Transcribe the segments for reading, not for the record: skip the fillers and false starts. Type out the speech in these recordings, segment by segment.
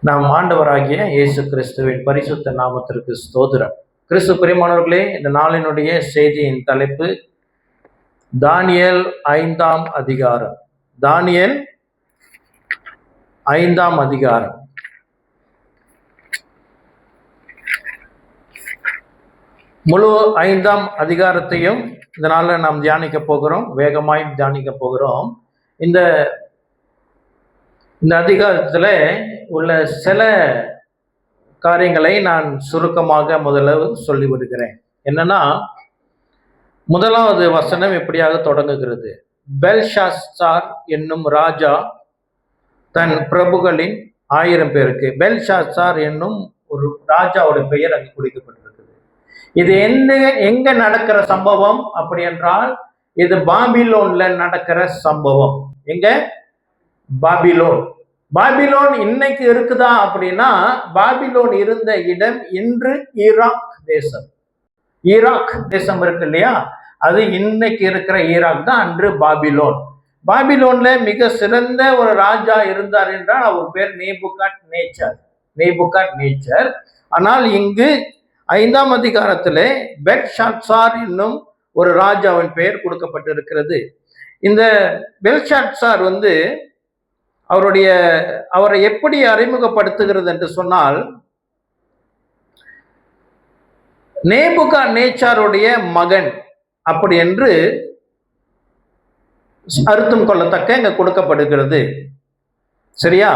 நாம் ஆண்டவராகிய இயேசு கிறிஸ்துவின் பரிசுத்த நாமத்திற்கு ஸ்தோத்திரம். கிறிஸ்து பிரியமானவர்களே, இந்த நாளினுடைய செய்தியின் தலைப்பு தானியேல் 5ஆம் அதிகாரம். தானியேல் 5ஆம் அதிகாரம். முழு 5ஆம் அதிகாரத்தையும் இந்த நாளில் நாம் தியானிக்க போகிறோம். வேகமாய் தியானிக்க போகிறோம். இந்த அதிகாரத்தில் உள்ள சில காரியங்களை நான் சுருக்கமாக முதல்ல சொல்லிவிடுகிறேன். என்னன்னா, முதலாவது வசனம் எப்படியாக தொடங்குகிறது? பெல்ஷாத்சார் என்னும் ராஜா தன் பிரபுகளின் 1000 பேருக்கு. பெல்ஷாத்சார் என்னும் ஒரு ராஜாவோட பெயர் அங்கு குறிக்கப்பட்டிருக்குது. இது எங்க நடக்கிற சம்பவம் அப்படி என்றால், இது பாபிலோன்ல நடக்கிற சம்பவம். எங்க? பாபிலோன் இன்னைக்கு இருக்குதா அப்படின்னா, பாபிலோன் இருந்த இடம் இன்று ஈராக் தேசம். ஈராக் தேசம் இருக்கு இல்லையா, அது இன்னைக்கு இருக்கிற ஈராக் தான் அன்று பாபிலோன். பாபிலோன்ல மிக சிறந்த ஒரு ராஜா இருந்தார் என்றால் அவர் பேர் நேபுகாத்நேச்சர். ஆனால் இங்கு 5ஆம் அதிகாரத்திலே பெல்ஷாத்சார் என்னும் ஒரு ராஜாவின் பெயர் கொடுக்கப்பட்டிருக்கிறது. இந்த பெல்ஷாத்சார் அவரை எப்படி அறிமுகப்படுத்துகிறது என்று சொன்னால், நேபுகாத்நேச்சாருடைய மகன் அப்படி என்று அர்த்தம் கொள்ளத்தக்க இங்க கொடுக்கப்படுகிறது. சரியா?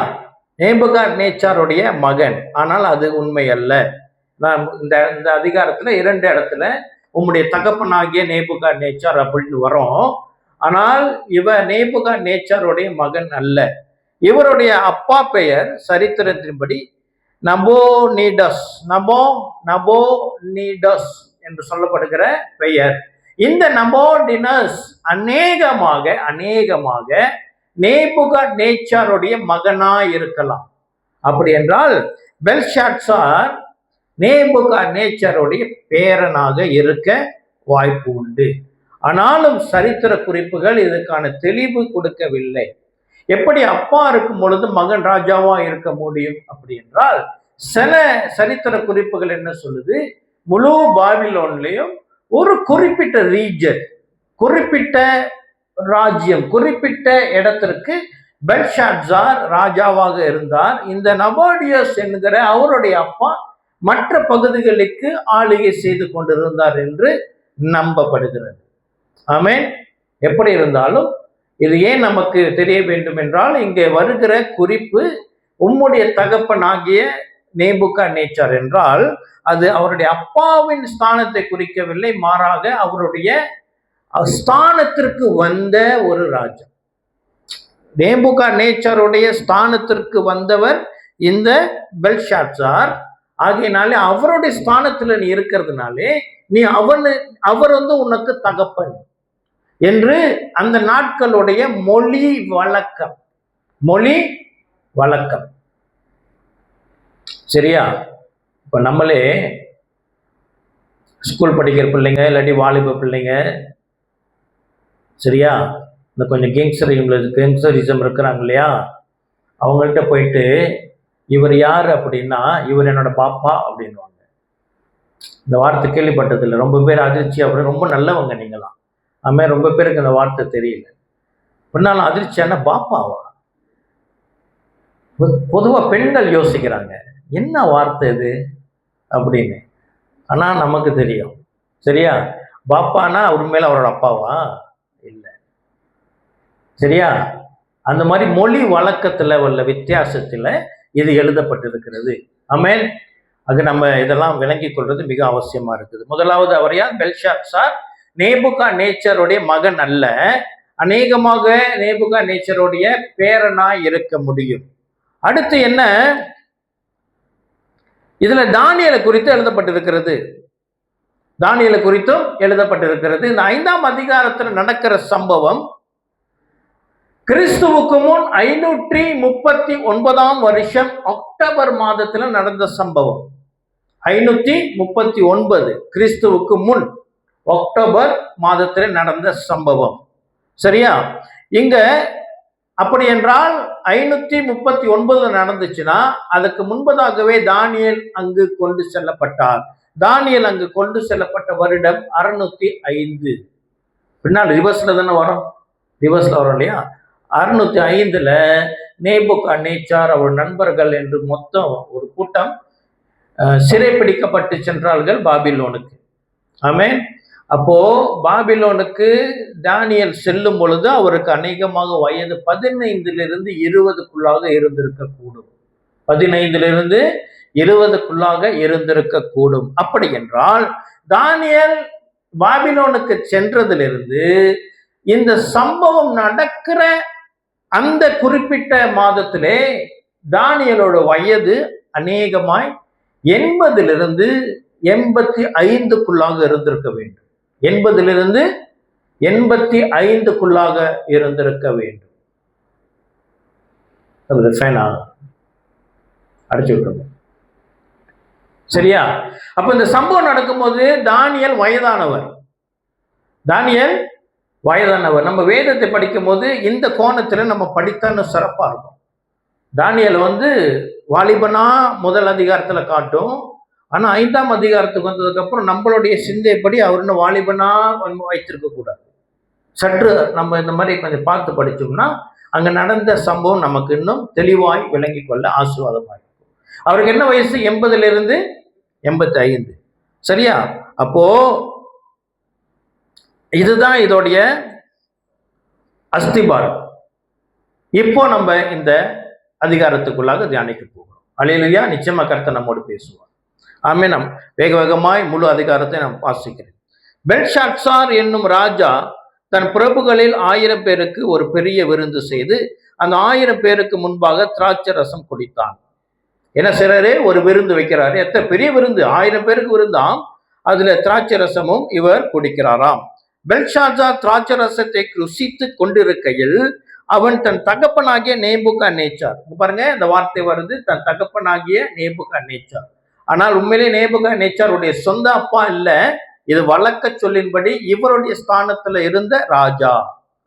நேபுகாத்நேச்சாருடைய மகன். ஆனால் அது உண்மை அல்ல. நான் இந்த அதிகாரத்துல 2 இடத்துல உம்முடைய தகப்பனாகிய நேபுகாத்நேச்சார் அப்படின்னு வரும். ஆனால் நேபுகாத்நேச்சாருடைய மகன் அல்ல. இவருடைய அப்பா பெயர் சரித்திரத்தின்படி நபோனிடஸ் என்று சொல்லப்படுகிற பெயர். இந்த நபோனிடஸ் அநேகமாக நேபுகாத்நேச்சாருடைய மகனாய் இருக்கலாம். அப்படி என்றால் பெல்ஷாத்சார் நேபுகாத்நேச்சாருடைய பேரனாக இருக்க வாய்ப்பு உண்டு. ஆனாலும் சரித்திர குறிப்புகள் இதுக்கான தெளிவு கொடுக்கவில்லை. எப்படி அப்பா இருக்கும் பொழுது மகன் ராஜாவா இருக்க முடியும் அப்படி என்றால், சில சரித்திர குறிப்புகள் என்ன சொல்லுது, முழு பாபிலோன்லயும் ஒரு குறிப்பிட்ட ரீஜன், குறிப்பிட்ட ராஜ்யம், குறிப்பிட்ட இடத்திற்கு பெல்ஷாத்சார் ராஜாவாக இருந்தார். இந்த நபோனிடஸ் என்கிற அவருடைய அப்பா மற்ற பகுதிகளுக்கு ஆளுகை செய்து கொண்டிருந்தார் என்று நம்பப்படுகிறது. ஆமென். எப்படி இருந்தாலும் இது ஏன் நமக்கு தெரிய வேண்டும் என்றால், இங்கே வருகிற குறிப்பு உம்முடைய தகப்பனாகிய நேபுகாத்நேச்சார் என்றால் அது அவருடைய அப்பாவின் ஸ்தானத்தை குறிக்கவில்லை, மாறாக அவருடைய ஸ்தானத்திற்கு வந்த ஒரு ராஜா. நேபுகாத்நேச்சாருடைய ஸ்தானத்திற்கு வந்தவர் இந்த பெல்ஷாத்சார். ஆகையினாலே அவருடைய ஸ்தானத்துல நீ இருக்கிறதுனாலே அவர் உனக்கு தகப்பன் என்று அந்த நாட்களுடைய மொழி வழக்கம். சரியா? இப்ப நம்மளே ஸ்கூல் படிக்கிற பிள்ளைங்க, இல்லாட்டி வாலிப பிள்ளைங்க, சரியா, இந்த கொஞ்சம் கேங்ஸ்டரிசம் இருக்கிறாங்க இல்லையா, அவங்கள்ட்ட போயிட்டு இவர் யார் அப்படின்னா, இவர் என்னோட பாப்பா அப்படின்வாங்க. இந்த வார்த்தை கேள்விப்பட்டதில்லை. ரொம்ப பேர் அதிர்ச்சி, அப்படி ரொம்ப நல்லவங்க நீங்களாம். அதுமாதிரி ரொம்ப பேருக்கு அந்த வார்த்தை தெரியல. பின்னாலும் அதிர்ச்சியான பாப்பாவா? பொதுவாக பெண்கள் யோசிக்கிறாங்க, என்ன வார்த்தை இது அப்படின்னு. ஆனால் நமக்கு தெரியும். சரியா? பாப்பானா உண்மையில அவரோட அப்பாவா? இல்லை. சரியா? அந்த மாதிரி மொழி வழக்கத்துல உள்ள வித்தியாசத்துல இது எழுதப்பட்டிருக்கிறது. ஆமென். அது நம்ம இதெல்லாம் விளங்கி கொள்வது மிக அவசியமா இருக்குது. முதலாவது அவர் யார்? பெல்ஷாத்சார் நேபுகாத்நேச்சருடைய மகன் அல்ல, அநேகமாக நேபுகாத்நேச்சருடைய பேரனாய் இருக்க முடியும். அடுத்து என்ன? இதுல தானியேலை குறித்து எழுதப்பட்டிருக்கிறது. தானியேலை குறித்தும் எழுதப்பட்டிருக்கிறது. இந்த 5ஆம் அதிகாரத்தில் நடக்கிற சம்பவம் கிறிஸ்துவுக்கு முன் 539ஆம் வருஷம் அக்டோபர் மாதத்துல நடந்த சம்பவம். 539 கிறிஸ்துவுக்கு முன் அக்டோபர் மாதத்தில் நடந்த சம்பவம். சரியா? இங்க அப்படி என்றால் 539 நடந்துச்சுன்னா அதுக்கு முன்பதாகவே தானியேல் அங்கு கொண்டு செல்லப்பட்டார். தானியேல் அங்கு கொண்டு செல்லப்பட்ட வருடம் 605. பின்னால் ரிவர்ஸ்ல தானே வரும், ரிவர்ஸ்ல வரும் இல்லையா? 605 நேபுகாத்நேச்சார் அவர் நண்பர்கள் என்று மொத்தம் ஒரு கூட்டம் சிறைப்பிடிக்கப்பட்டு சென்றார்கள் பாபிலோனுக்கு. ஆமென். அப்போ பாபிலோனுக்கு தானியேல் செல்லும் பொழுது அவருக்கு அநேகமாக வயது 15 20 இருந்திருக்க கூடும். 15 20 இருந்திருக்க கூடும். அப்படி என்றால் தானியேல் பாபிலோனுக்கு சென்றதிலிருந்து இந்த சம்பவம் நடக்கிற அந்த குறிப்பிட்ட மாதத்திலே தானியேலோட வயது அநேகமாய் 80 85 இருந்திருக்க வேண்டும். 80 85 இருந்திருக்க வேண்டும். அடிச்சு விட்டுருங்க. சரியா? அப்ப இந்த சம்பவம் நடக்கும்போது தானியேல் வயதானவர். நம்ம வேதத்தை படிக்கும் போது இந்த கோணத்துல நம்ம படித்தான்னு சிறப்பா இருக்கும். தானியேல் வாலிபனா முதல் அதிகாரத்துல காட்டும். ஆனா 5ஆம் அதிகாரத்துக்கு வந்ததுக்கு அப்புறம் நம்மளுடைய சிந்தைப்படி அவர் இன்னும் வாலிபனா வைத்திருக்க கூடாது. சற்று நம்ம இந்த மாதிரி கொஞ்சம் பார்த்து படிச்சோம்னா அங்க நடந்த சம்பவம் நமக்கு இன்னும் தெளிவாய் விளங்கி கொள்ள ஆசீர்வாதமா இருக்கும். அவருக்கு என்ன வயசு? 80 85. சரியா? அப்போ இதுதான் இதோடைய அஸ்திபாரம். இப்போ நம்ம இந்த அதிகாரத்துக்குள்ளாக தியானிக்க போகிறோம். அல்லேலூயா. நிச்சயமா கர்த்தர் நம்மோடு பேசுவார். ஆமென். நாம் வேக வேகமாய் முழு அதிகாரத்தை நாம் வாசிக்கிறேன். பெல்ஷாத்சார் என்னும் ராஜா தன் பிரபுகளில் 1000 பேருக்கு ஒரு பெரிய விருந்து செய்து அந்த 1000 பேருக்கு முன்பாக திராட்சை ரசம் குடித்தான். ஏன்னா சிலரே ஒரு விருந்து வைக்கிறாரு. எத்தனை பெரிய விருந்து, 1000 பேருக்கு விருந்தாம். அதுல திராட்சை ரசமும் இவர் குடிக்கிறாராம். பெல்ஷாத்சார் திராட்சை ரசத்தை ருசித்து கொண்டிருக்கையில் அவன் தன் தகப்பனாகிய நேபுகாத்நேச்சார், பாருங்க இந்த வார்த்தை வருது, தன் தகப்பனாகிய நேபுகாத்நேச்சார். ஆனால் உண்மையிலே நேபுகாத்நேச்சாருடைய சொந்த அப்பா இல்ல, இது வழக்க சொல்லின்படி இவருடைய ஸ்தானத்துல இருந்த ராஜா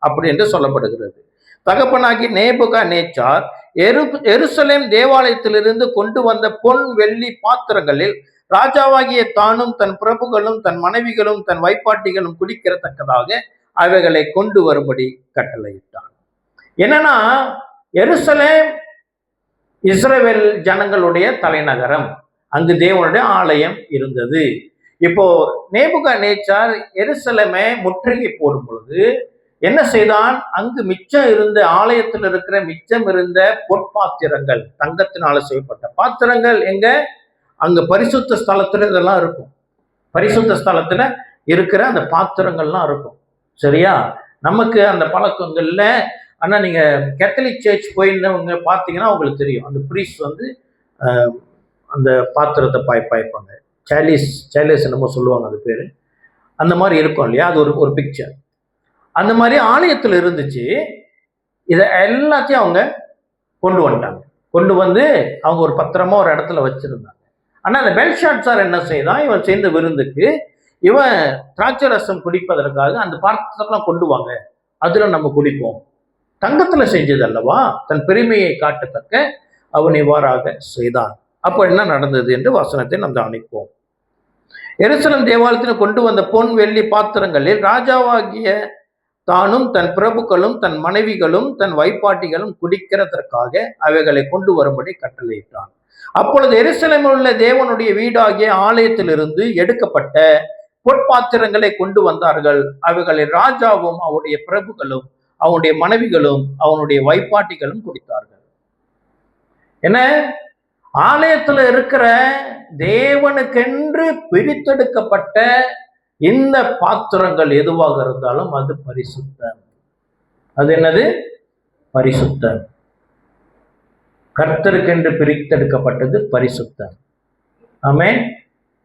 அப்படி என்று சொல்லப்படுகிறது. தகப்பனாகி நேபுகாத்நேச்சார் எருசலேம் தேவாலயத்திலிருந்து கொண்டு வந்த பொன் வெள்ளி பாத்திரங்களில் ராஜாவாகிய தானும் தன் பிரபுகளும் தன் மனைவிகளும் தன் வைப்பாட்டிகளும் குடிக்கிறத்தக்கதாக அவைகளை கொண்டு வரும்படி கட்டளையிட்டான். என்னன்னா, எருசலேம் இஸ்ரவேல் ஜனங்களுடைய தலைநகரம், அங்கு தேவனுடைய ஆலயம் இருந்தது. இப்போ நேபுகாத்நேச்சார் எருசலேமை முற்றுகை போடும் பொழுது என்ன செய்தான்? அங்கு மிச்சம் இருந்த ஆலயத்தில் இருக்கிற மிச்சம் இருந்த பொற்பாத்திரங்கள், தங்கத்தினால செய்யப்பட்ட பாத்திரங்கள் எங்க? அங்க பரிசுத்த ஸ்தலத்துல இதெல்லாம் இருக்கும். பரிசுத்த ஸ்தலத்துல இருக்கிற அந்த பாத்திரங்கள்லாம் இருக்கும். சரியா? நமக்கு அந்த பழக்கங்கள்ல, ஆனா நீங்க கேத்தலிக் சர்ச் போயிருந்தவங்க பார்த்தீங்கன்னா உங்களுக்கு தெரியும், அந்த பிரீஸ்ட் அந்த பாத்திரத்தை பாய்ப்பாங்க. சேலிஸ் என்னமோ சொல்லுவாங்க அது பேரு. அந்த மாதிரி இருக்கும் இல்லையா? அது ஒரு பிக்சர். அந்த மாதிரி ஆலயத்தில் இருந்துச்சு. இதை எல்லாத்தையும் அவங்க கொண்டு வந்துட்டாங்க. கொண்டு வந்து அவங்க ஒரு பத்திரமா ஒரு இடத்துல வச்சிருந்தாங்க. ஆனா அந்த பெல்ஷாத்சார் என்ன செய்தான்? இவன் செய்த விருந்துக்கு இவன் திராட்சை ரசம் குடிப்பதற்காக அந்த பாத்திரத்தெல்லாம் கொண்டு வாங்க, அதுல நம்ம குடிப்போம். தங்கத்துல செஞ்சது அல்லவா? தன் பெருமையை காட்டத்தக்க அவன் இவ்வாறாக செய்தான். அப்போ என்ன நடந்தது என்று வசனத்தை நாம் கவனிப்போம். எருசலேம் தேவாலயத்தில் கொண்டு வந்த பொன் வெள்ளி பாத்திரங்களில் ராஜாவாகிய தானும் தன் பிரபுக்களும் தன் மனைவிகளும் தன் வைப்பாட்டிகளும் குடிக்கிறதற்காக அவைகளை கொண்டு வரும்படி கட்டளையிட்டான். அப்பொழுது எருசலேமில் உள்ள தேவனுடைய வீடாகிய ஆலயத்திலிருந்து எடுக்கப்பட்ட பொற்பாத்திரங்களை கொண்டு வந்தார்கள். அவைகளை ராஜாவும் அவருடைய பிரபுக்களும் அவனுடைய மனைவிகளும் அவனுடைய வைப்பாட்டிகளும் குடித்தார்கள். என்ன? ஆலயத்துல இருக்கிற தேவனுக்கென்று பிரித்தெடுக்கப்பட்ட இந்த பாத்திரங்கள் எதுவாக இருந்தாலும் அது பரிசுத்தம். அது என்னது? பரிசுத்தம். கர்த்தருக்கென்று பிரித்தெடுக்கப்பட்டது பரிசுத்தம். ஆமென்.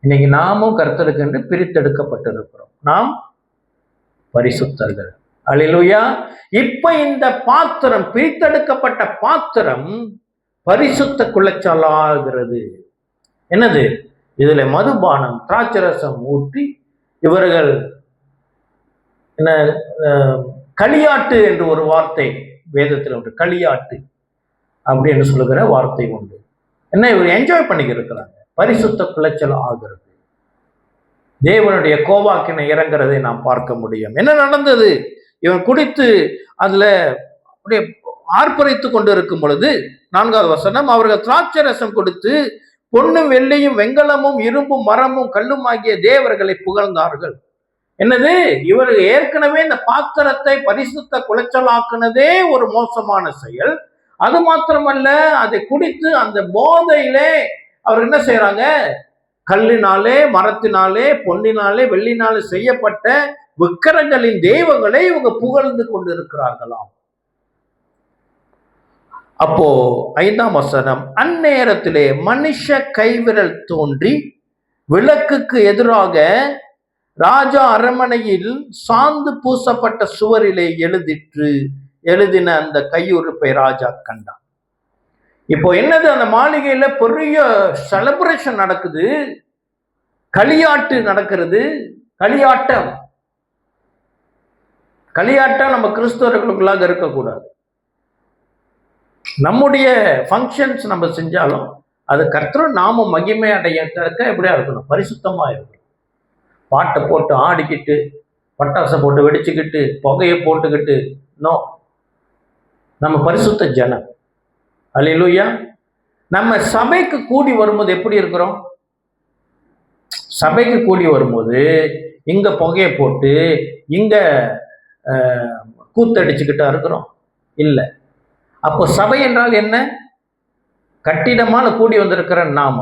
இன்னைக்கு நாமும் கர்த்தருக்கென்று பிரித்தெடுக்கப்பட்டிருக்கிறோம். நாம் பரிசுத்தர்கள். அல்லேலூயா. இப்ப இந்த பாத்திரம், பிரித்தெடுக்கப்பட்ட பாத்திரம் பரிசுத்த குலைச்சலாகிறது. என்னது? இதுல மதுபானம், திராட்சரசம் ஊற்றி இவர்கள் என்ன, களியாட்டு என்று ஒரு வார்த்தை வேதத்தில் உண்டு. களியாட்டு அப்படின்னு சொல்லுகிற வார்த்தை உண்டு. என்ன, இவர் என்ஜாய் பண்ணிக்கிட்டு இருக்கிறாங்க. பரிசுத்த குலைச்சல் ஆகிறது. தேவனுடைய கோபாக்கினை இறங்குறதை நாம் பார்க்க முடியும். என்ன நடந்தது? இவன் குடித்து அதுல அப்படியே ஆர்ப்பரித்து கொண்டு இருக்கும் பொழுது 4வது வசனம், அவர்கள் திராட்சை ரசம் கொடுத்து பொன்னும் வெள்ளியும் வெண்கலமும் இரும்பும் மரமும் கல்லும் ஆகிய தேவர்களை புகழ்ந்தார்கள். என்னது, இவர் ஏற்கனவே இந்த பாத்திரத்தை பரிசுத்த குலைச்சலாக்குனதே ஒரு மோசமான செயல். அது மாத்திரமல்ல, அதை குடித்து அந்த போதையிலே அவர் என்ன செய்யறாங்க, கல்லினாலே மரத்தினாலே பொன்னினாலே வெள்ளினாலே செய்யப்பட்ட விக்கிரங்களின் தெய்வங்களை இவங்க புகழ்ந்து கொண்டிருக்கிறார்களாம். அப்போ 5ஆம் வசனம், அந்நேரத்திலே மனுஷ கைவிரல் தோன்றி விளக்குக்கு எதிராக ராஜா அரண்மனையில் சாந்து பூசப்பட்ட சுவரிலே எழுதின அந்த கையுறுப்பை ராஜா கண்டான். இப்போ என்னது, அந்த மாளிகையில பெரிய செலிப்ரேஷன் நடக்குது, களியாட்டு நடக்கிறது. களியாட்டம் நம்ம கிறிஸ்தவர்களுக்குள்ளாக இருக்கக்கூடாது. நம்முடைய ஃபங்க்ஷன்ஸ் நம்ம செஞ்சாலும் அது கர்த்தர் நாம மகிமை அடையக்க எப்படியா இருக்கணும், பரிசுத்தமா இருக்கணும். பாட்டை போட்டு ஆடிக்கிட்டு பட்டாசை போட்டு வெடிச்சுக்கிட்டு புகையை போட்டுக்கிட்டு நோ, நம்ம பரிசுத்த ஜனம். அல்லேலூயா. நம்ம சபைக்கு கூடி வரும்போது எப்படி இருக்கிறோம்? சபைக்கு கூடி வரும்போது இங்க புகையை போட்டு இங்க கூத்தடிச்சுக்கிட்டா இருக்கிறோம்? இல்லை. அப்போ சபை என்றால் என்ன? கட்டிடமான கூடி வந்திருக்கிற நாம.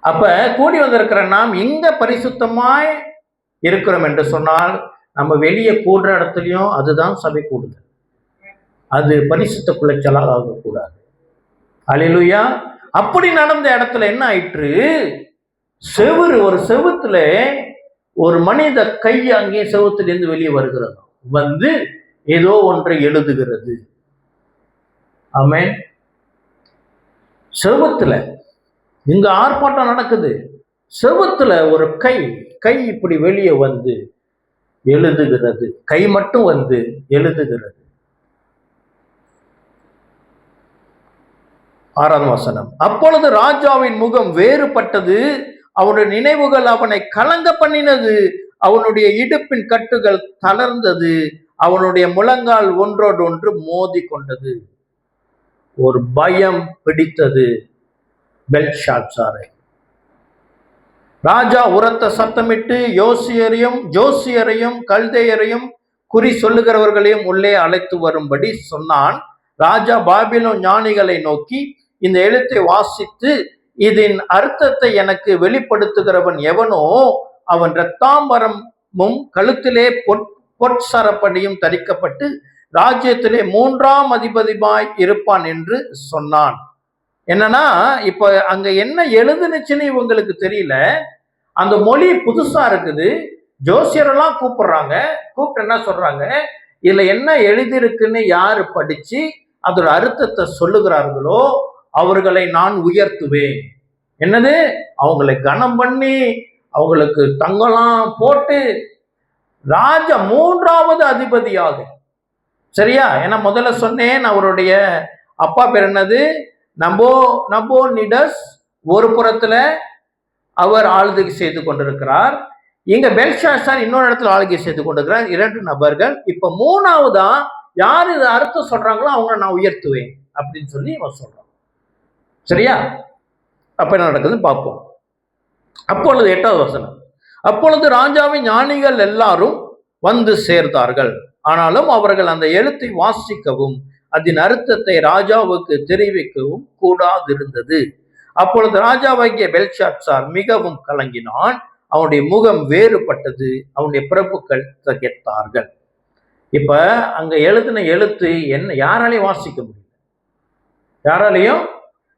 அப்ப கூடி வந்திருக்கிற நாம் இங்க பரிசுத்தமாய் இருக்கிறோம் என்று சொன்னால் நம்ம வெளியே கூடுற இடத்துலையும் அதுதான் சபை கூடுதல். அது பரிசுத்த குலைச்சலாக ஆகக்கூடாது. அல்லேலூயா. அப்படி நடந்த இடத்துல என்ன ஆயிற்று, ஒரு செவுத்துல ஒரு மனித கை அங்கே செவுத்திலிருந்து வெளியே வருகிறது, வந்து ஏதோ ஒன்றை எழுதுகிறது. ஆமென். செவுத்துல இங்க ஆர்ப்பாட்டம் நடக்குது, செவுத்துல ஒரு கை இப்படி வெளியே வந்து எழுதுகிறது. கை மட்டும் வந்து எழுதுகிறது. 6ஆம் வசனம், அப்பொழுது ராஜாவின் முகம் வேறுபட்டது, அவனுடைய நினைவுகள் அவனை கலங்க பண்ணினது, அவனுடைய இடுப்பின் கட்டுகள் தளர்ந்தது, அவனுடைய முழங்கால் ஒன்றோடு ஒன்று மோதி கொண்டது. ஒரு பயம் பிடித்தது பெல்ஷாத்சாரை. ராஜா உரத்த சத்தமிட்டு ஜோசியரையும் கல்தேயரையும் குறி சொல்லுகிறவர்களையும் உள்ளே அழைத்து வரும்படி சொன்னான். ராஜா பாபிலோன் ஞானிகளை நோக்கி, இந்த எழுத்தை வாசித்து இதன் அர்த்தத்தை எனக்கு வெளிப்படுத்துகிறவன் எவனோ அவன் இரத்தாம்பரமும் கழுத்திலே பொற்சரப்படியும் தரிக்கப்பட்டு ராஜ்யத்திலே 3ஆம் அதிபதியாய் இருப்பான் என்று சொன்னான். என்னன்னா, இப்ப அங்க என்ன எழுதுனுச்சுன்னு இவங்களுக்கு தெரியல. அந்த மொழி புதுசா இருக்குது. ஜோசியரெல்லாம் கூப்பிடுறாங்க. கூப்பிட்டு என்ன சொல்றாங்க, இதுல என்ன எழுதியிருக்குன்னு யாரு படிச்சு அதோட அர்த்தத்தை சொல்லுகிறார்களோ அவர்களை நான் உயர்த்துவேன். என்னது, அவங்களை கனம் பண்ணி அவங்களுக்கு தங்கலாம் போட்டு ராஜ 3ஆவது அதிபதியாக. சரியா? ஏன்னா முதல்ல சொன்னேன், அவருடைய அப்பா பேர் என்னது, நபோனிடஸ். ஒரு புறத்துல அவர் ஆளுகை செய்து கொண்டிருக்கிறார். இங்க பெல்ஷாத்சார் இன்னொரு இடத்துல ஆளுகை செய்து கொண்டிருக்கிறார். 2 நபர்கள். இப்ப 3ஆவதா யாரு இது அர்த்தம் சொல்றாங்களோ அவங்களை நான் உயர்த்துவேன் அப்படின்னு சொல்லி அவன் சொல்றான். சரியா? அப்ப என்ன நடக்குதுன்னு பார்ப்போம். அப்பொழுது 8வது வசனம், அப்பொழுது ராஜாவின் ஞானிகள் எல்லாரும் வந்து சேர்ந்தார்கள். ஆனாலும் அவர்கள் அந்த எழுத்தை வாசிக்கவும் அதன் அர்த்தத்தை ராஜாவுக்கு தெரிவிக்கவும் கூடாதிருந்தது. அப்பொழுது ராஜாவாகிய பெல்ஷாத்சார் மிகவும் கலங்கினான், அவனுடைய முகம் வேறுபட்டது, அவனுடைய பிரபுக்கள் திகைத்தார்கள். இப்ப அங்க எழுதின எழுத்து என்ன, யாராலையும்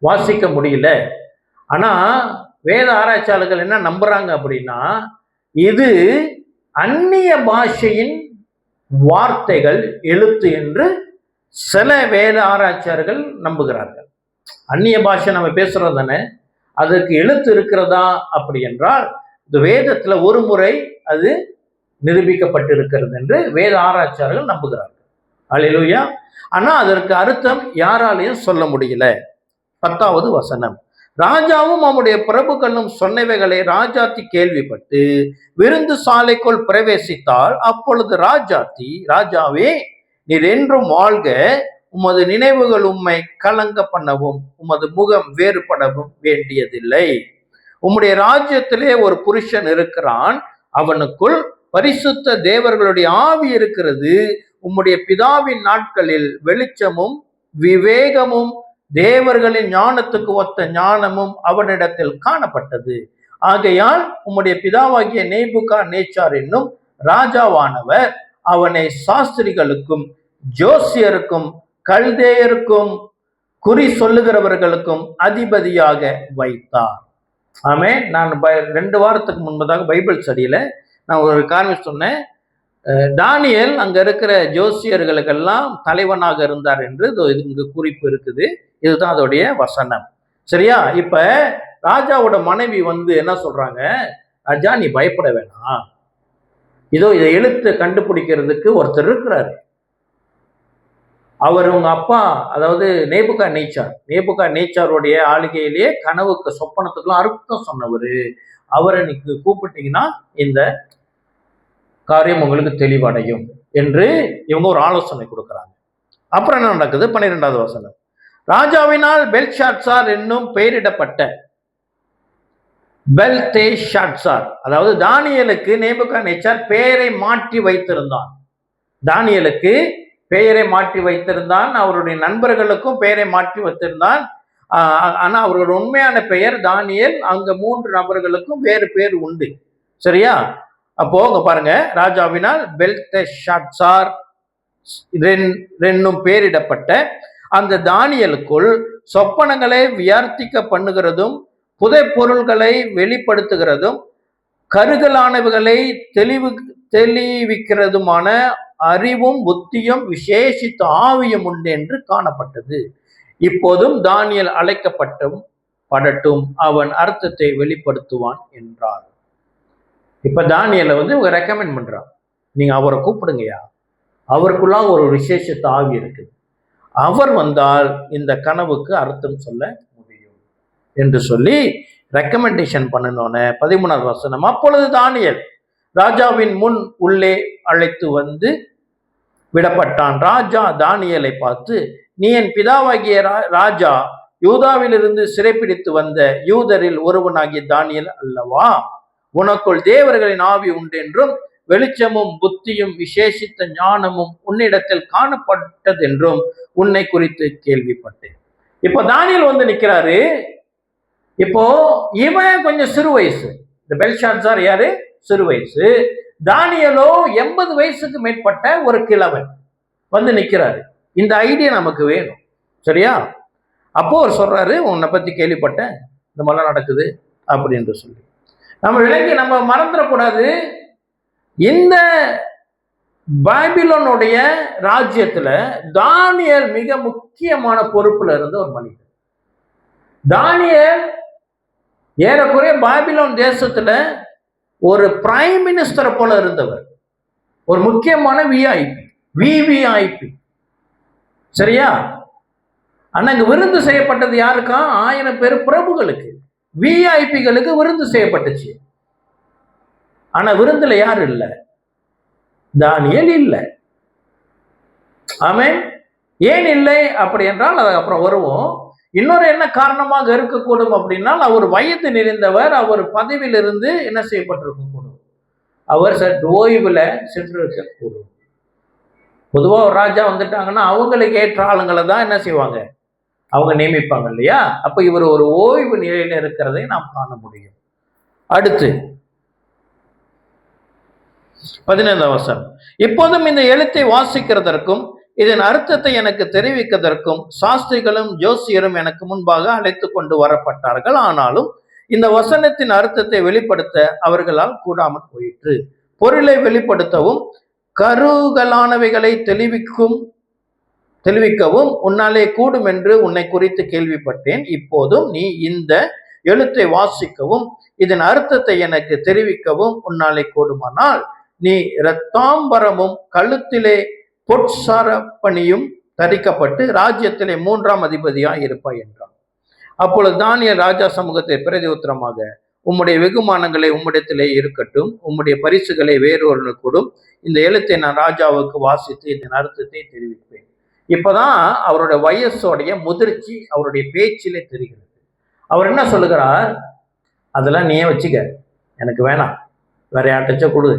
வாசிக்க முடியல. ஆனா வேத ஆராய்ச்சியாளர்கள் என்ன நம்புறாங்க அப்படின்னா, இது அந்நிய பாஷையின் வார்த்தைகள் எழுத்து என்று சில வேத ஆராய்ச்சியாளர்கள் நம்புகிறார்கள். அந்நிய பாஷை நம்ம பேசுறது தானே, அதற்கு எழுத்து இருக்கிறதா அப்படி என்றால் இந்த வேதத்துல ஒரு முறை அது நிரூபிக்கப்பட்டிருக்கிறது என்று வேத ஆராய்ச்சியாளர்கள் நம்புகிறார்கள். அல்லேலூயா. ஆனா அதற்கு அர்த்தம் யாராலையும் சொல்ல முடியல. 10வது வசனம். ராஜாவும் அவனுடைய பிரபுக்களும் சொன்னவைகளை ராஜாத்தி கேள்விப்பட்டு விருந்து சாலைக்குள் பிரவேசித்தால், அப்பொழுது ராஜாத்தி, ராஜாவே, நீர் என்றும் வாழ்க, உமது நினைவுகள் உம்மை கலங்க பண்ணவும் உமது முகம் வேறுபடவும் வேண்டியதில்லை. உம்முடைய ராஜ்யத்திலே ஒரு புருஷன் இருக்கிறான், அவனுக்குள் பரிசுத்த தேவர்களுடைய ஆவி இருக்கிறது. உம்முடைய பிதாவின் நாட்களில் வெளிச்சமும் விவேகமும் தேவர்களின் ஞானத்துக்கு ஒத்த ஞானமும் அவனிடத்தில் காணப்பட்டது. ஆகையால் உம்முடைய பிதாவாகிய நேபுகாத்நேச்சார் என்னும் ராஜாவானவர் அவனை சாஸ்திரிகளுக்கும் ஜோசியருக்கும் கல்தேயருக்கும் குறி சொல்லுகிறவர்களுக்கும் அதிபதியாக வைத்தார். ஆமே. நான் 2 வாரத்துக்கு முன்பதாக பைபிள் ஸ்டடியில நான் ஒரு காரணம் சொன்னேன். தானியேல் அங்க இருக்கிற ஜோசியர்களுக்கெல்லாம் தலைவனாக இருந்தார் என்று இங்கு குறிப்பு இருக்குது. இதுதான் அதோடைய வசனம். சரியா? இப்ப ராஜாவோட மனைவி என்ன சொல்றாங்க, ராஜா நீ பயப்பட வேணாம், இதோ இதை எழுத்து கண்டுபிடிக்கிறதுக்கு ஒருத்தர் இருக்கிறாரு. அவர் உங்க அப்பா, அதாவது நேபுகாத்நேச்சாருடைய ஆளுகையிலேயே கனவுக்கு சொப்பனத்துக்குலாம் அர்த்தம் சொன்னவர். அவரை நீங்க கூப்பிட்டீங்கன்னா இந்த காரியம் உங்களுக்கு தெளிவடையும் என்று இவங்க ஒரு ஆலோசனை கொடுக்குறாங்க. அப்புறம் என்ன நடக்குது? 12வது வசனம். ராஜாவினால் பெல்ஷாத்சார் என்னும் பெயரிடப்பட்ட பெல்தேஷாத்சார், அதாவது தானியேலுக்கு நேபுகாத்நேச்சார் பெயரை மாற்றி வைத்திருந்தான். தானியேலுக்கு பெயரை மாற்றி வைத்திருந்தான், அவருடைய நண்பர்களுக்கும் பெயரை மாற்றி வைத்திருந்தான். ஆனா அவரோட உண்மையான பெயர் தானியேல். அங்க 3 நபர்களுக்கும் வேறு பேர் உண்டு. சரியா? அப்போ பாருங்க, ராஜாவினால் பெல்தேஷாத்சார் என்னும் பெயரிடப்பட்ட அந்த தானியேலுக்குள் சொப்பனங்களை வியார்த்திக்க பண்ணுகிறதும் புதை பொருள்களை வெளிப்படுத்துகிறதும் கருகலானவைகளை தெளிவிக்கிறதுமான அறிவும் புத்தியும் விசேஷித்த ஆவியும் உண்டு என்று காணப்பட்டது. இப்போதும் தானியேல் படட்டும், அவன் அர்த்தத்தை வெளிப்படுத்துவான் என்றார். இப்ப தானியேலை இவங்க ரெக்கமெண்ட் பண்றான், நீங்க அவரை கூப்பிடுங்கயா, அவருக்குள்ள ஒரு விசேஷத்த ஆவி இருக்குது, அவர் வந்தால் இந்த கனவுக்கு அர்த்தம் சொல்ல முடியும் என்று சொல்லி ரெக்கமெண்டேஷன் பண்ணனோன்னு 13வது வசனம். அப்பொழுது தானியேல் ராஜாவின் முன் உள்ளே அழைத்து விடப்பட்டான். ராஜா தானியேலை பார்த்து, நீ என் பிதாவாகிய ராஜா யூதாவிலிருந்து சிறைப்பிடித்து வந்த யூதரில் ஒருவனாகிய தானியேல் அல்லவா? உனக்குள் தேவர்களின் ஆவி உண்டென்றும் வெளிச்சமும் புத்தியும் விசேஷித்த ஞானமும் உன்னிடத்தில் காணப்பட்டதென்றும் உன்னை குறித்து கேள்விப்பட்டேன். இப்போ தானியேல் நிக்கிறாரு. இப்போ இவன் கொஞ்சம் சிறு வயசு. இந்த பெல்ஷாத்சார் யாரு? சிறு வயசு. தானியேலோ 80 வயசுக்கு மேற்பட்ட ஒரு கிழவன் நிக்கிறாரு. இந்த ஐடியா நமக்கு வேணும். சரியா? அப்போ அவர் சொல்றாரு, உன்னை பத்தி கேள்விப்பட்டேன், இந்த மாதிரிலாம் நடக்குது அப்படின்னு சொல்லி நம்ம விளங்கி நம்ம மறந்துடக்கூடாது. இந்த பாபிலோனுடைய ராஜ்யத்துல தானியேல் மிக முக்கியமான பொறுப்புல இருந்த ஒரு மனிதன். தானியேல் ஏறக்குறைய பாபிலோன் தேசத்துல ஒரு பிரைம் மினிஸ்டரை போல இருந்தவர், ஒரு முக்கியமான விவிஐபி. சரியா? ஆனா இங்க விருந்து செய்யப்பட்டது யாருக்கா? 1000 பேர் பிரபுகளுக்கு, விஐபிகளுக்கு விருந்து செய்யப்பட்டுச்சு. ஆனா விருந்துல யாரு இல்ல? தானியேல் இல்லை. ஆமென். ஏன் இல்லை அப்படி என்றால் அது அப்புறம் வருவோம். இன்னொரு என்ன காரணமாக இருக்கக்கூடும் அப்படின்னால், அவர் வயது நிறைந்தவர், அவர் பதவியிலிருந்து என்ன செய்யப்பட்டிருக்கக்கூடும், அவர் சற்று ஓய்வுல சென்றிருக்கக்கூடும். பொதுவா ஒரு ராஜா வந்துட்டாங்கன்னா அவங்களுக்கு ஏற்ற ஆளுங்களை தான் என்ன செய்வாங்க, அவங்க நியமிப்பாங்க இல்லையா? அப்ப இவர் ஒரு ஓய்வு நிலையில இருக்கிறதை நாம் காண முடியும். அடுத்து 15வது வசனம். இப்போதும் இந்த எழுத்தை வாசிக்கிறதற்கும் இதன் அர்த்தத்தை எனக்கு தெரிவிப்பதற்கும் சாஸ்திரிகளும் ஜோசியரும் எனக்கு முன்பாக அழைத்து கொண்டு வரப்பட்டார்கள். ஆனாலும் இந்த வசனத்தின் அர்த்தத்தை வெளிப்படுத்த அவர்களால் கூடாமல் போயிற்று. பொருளை வெளிப்படுத்தவும் கருகலானவைகளை தெளிவிக்கவும் உன்னாலே கூடும் என்று உன்னை குறித்து கேள்விப்பட்டேன். இப்போதும் நீ இந்த எழுத்தை வாசிக்கவும் இதன் அர்த்தத்தை எனக்கு தெரிவிக்கவும் உன்னாலே கூடுமானால் நீ இரத்தாம்பரமும் கழுத்திலே பொற்சாரப்பணியும் தரிக்கப்பட்டு ராஜ்யத்திலே 3ஆம் அதிபதியாய் இருப்பாய் என்றான். அப்பொழுது தானியேல் ராஜா சமூகத்தை பிரதி உத்தரமாக, உம்முடைய வெகுமானங்களை உம்மிடத்திலே இருக்கட்டும், உம்முடைய பரிசுகளை வேறொருவனுக்கு கூடும். இந்த எழுத்தை நான் ராஜாவுக்கு வாசித்து இதன் அர்த்தத்தை தெரிவிப்பேன். இப்பதான் அவருடைய வயசோடைய முதிர்ச்சி அவருடைய பேச்சிலே தெரிகிறது. அவர் என்ன சொல்லுகிறார், அதெல்லாம் நீயே வச்சுக்க, எனக்கு வேணாம், வேற யார்கிட்ட கொடு,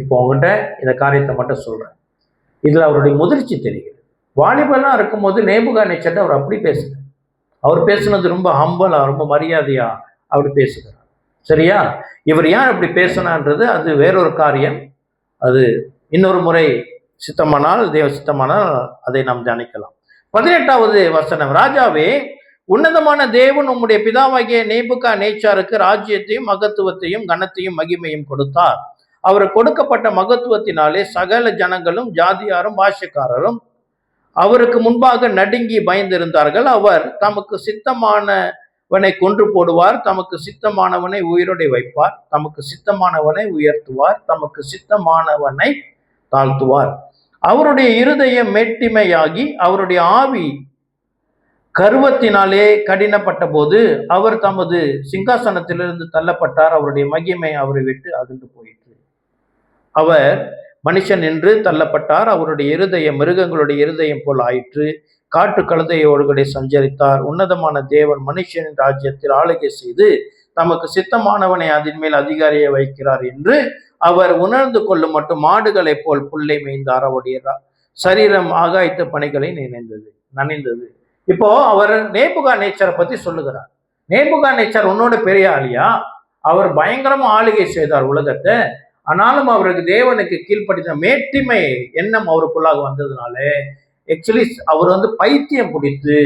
இப்போ உங்ககிட்ட இந்த காரியத்தை மட்டும் சொல்றேன். இதுல அவருடைய முதிர்ச்சி தெரிகிறது. வாலிபெல்லாம் இருக்கும்போது நேபுகாத்நேச்சர் அவர் அப்படி பேசுகிறார். அவர் பேசுனது ரொம்ப ஹம்பலா, ரொம்ப மரியாதையா அப்படி பேசுகிறார். சரியா? இவர் ஏன் அப்படி பேசினான்றது அது வேறொரு காரியம். அது இன்னொரு முறை சித்தமானால், தேவ சித்தமானால் அதை நாம் தியானிக்கலாம். 18வது வசனம், ராஜாவே, உன்னதமான தேவன் உம்முடைய பிதாவாகிய நேபுகாத்நேச்சாருக்கு ராஜ்யத்தையும் மகத்துவத்தையும் கனத்தையும் மகிமையும் கொடுத்தார். அவர் கொடுக்கப்பட்ட மகத்துவத்தினாலே சகல ஜனங்களும் ஜாதியாரும் பாஷைக்காரரும் அவருக்கு முன்பாக நடுங்கி பயந்திருந்தார்கள். அவர் தமக்கு சித்தமானவனை கொன்று போடுவார், தமக்கு சித்தமானவனை உயிரோடை வைப்பார், தமக்கு சித்தமானவனை உயர்த்துவார், தமக்கு சித்தமானவனை தாழ்த்துவார். அவருடைய இருதயம் மேட்டிமையாகி அவருடைய ஆவி கர்வத்தினாலே கடினப்பட்ட போது அவர் தமது சிங்காசனத்திலிருந்து தள்ளப்பட்டார். அவருடைய மகிமை அவரை விட்டு அகன்று போயிற்று. அவர் மனுஷன் என்று தள்ளப்பட்டார். அவருடைய இருதயம் மிருகங்களுடைய இருதயம் போல் ஆயிற்று. காட்டு கழுதையோடுகளை சஞ்சரித்தார். உன்னதமான தேவன் மனுஷனின் ராஜ்யத்தில் ஆளுகை செய்து தமக்கு சித்தமானவனை அதன் மேல் அதிகாரியை வைக்கிறார் என்று அவர் உணர்ந்து கொள்ளும் மட்டும் மாடுகளை போல் புல்லை மேய்ந்தார். அவருடைய சரீரம் ஆகாயத்து பணிகளை நனைந்தது. இப்போ அவர் நேபுகாத்நேச்சரை பத்தி சொல்லுகிறார். நேபுகாத்நேச்சர் உன்னோட பெரிய ஆளியா? அவர் பயங்கரமா ஆளுகை செய்தார் உலகத்தை. ஆனாலும் அவருக்கு தேவனுக்கு கீழ்ப்படித்த மேட்டிமை எண்ணம் அவருக்குள்ளாக வந்ததுனால ஆக்சுவலி அவர் பைத்தியம் பிடித்து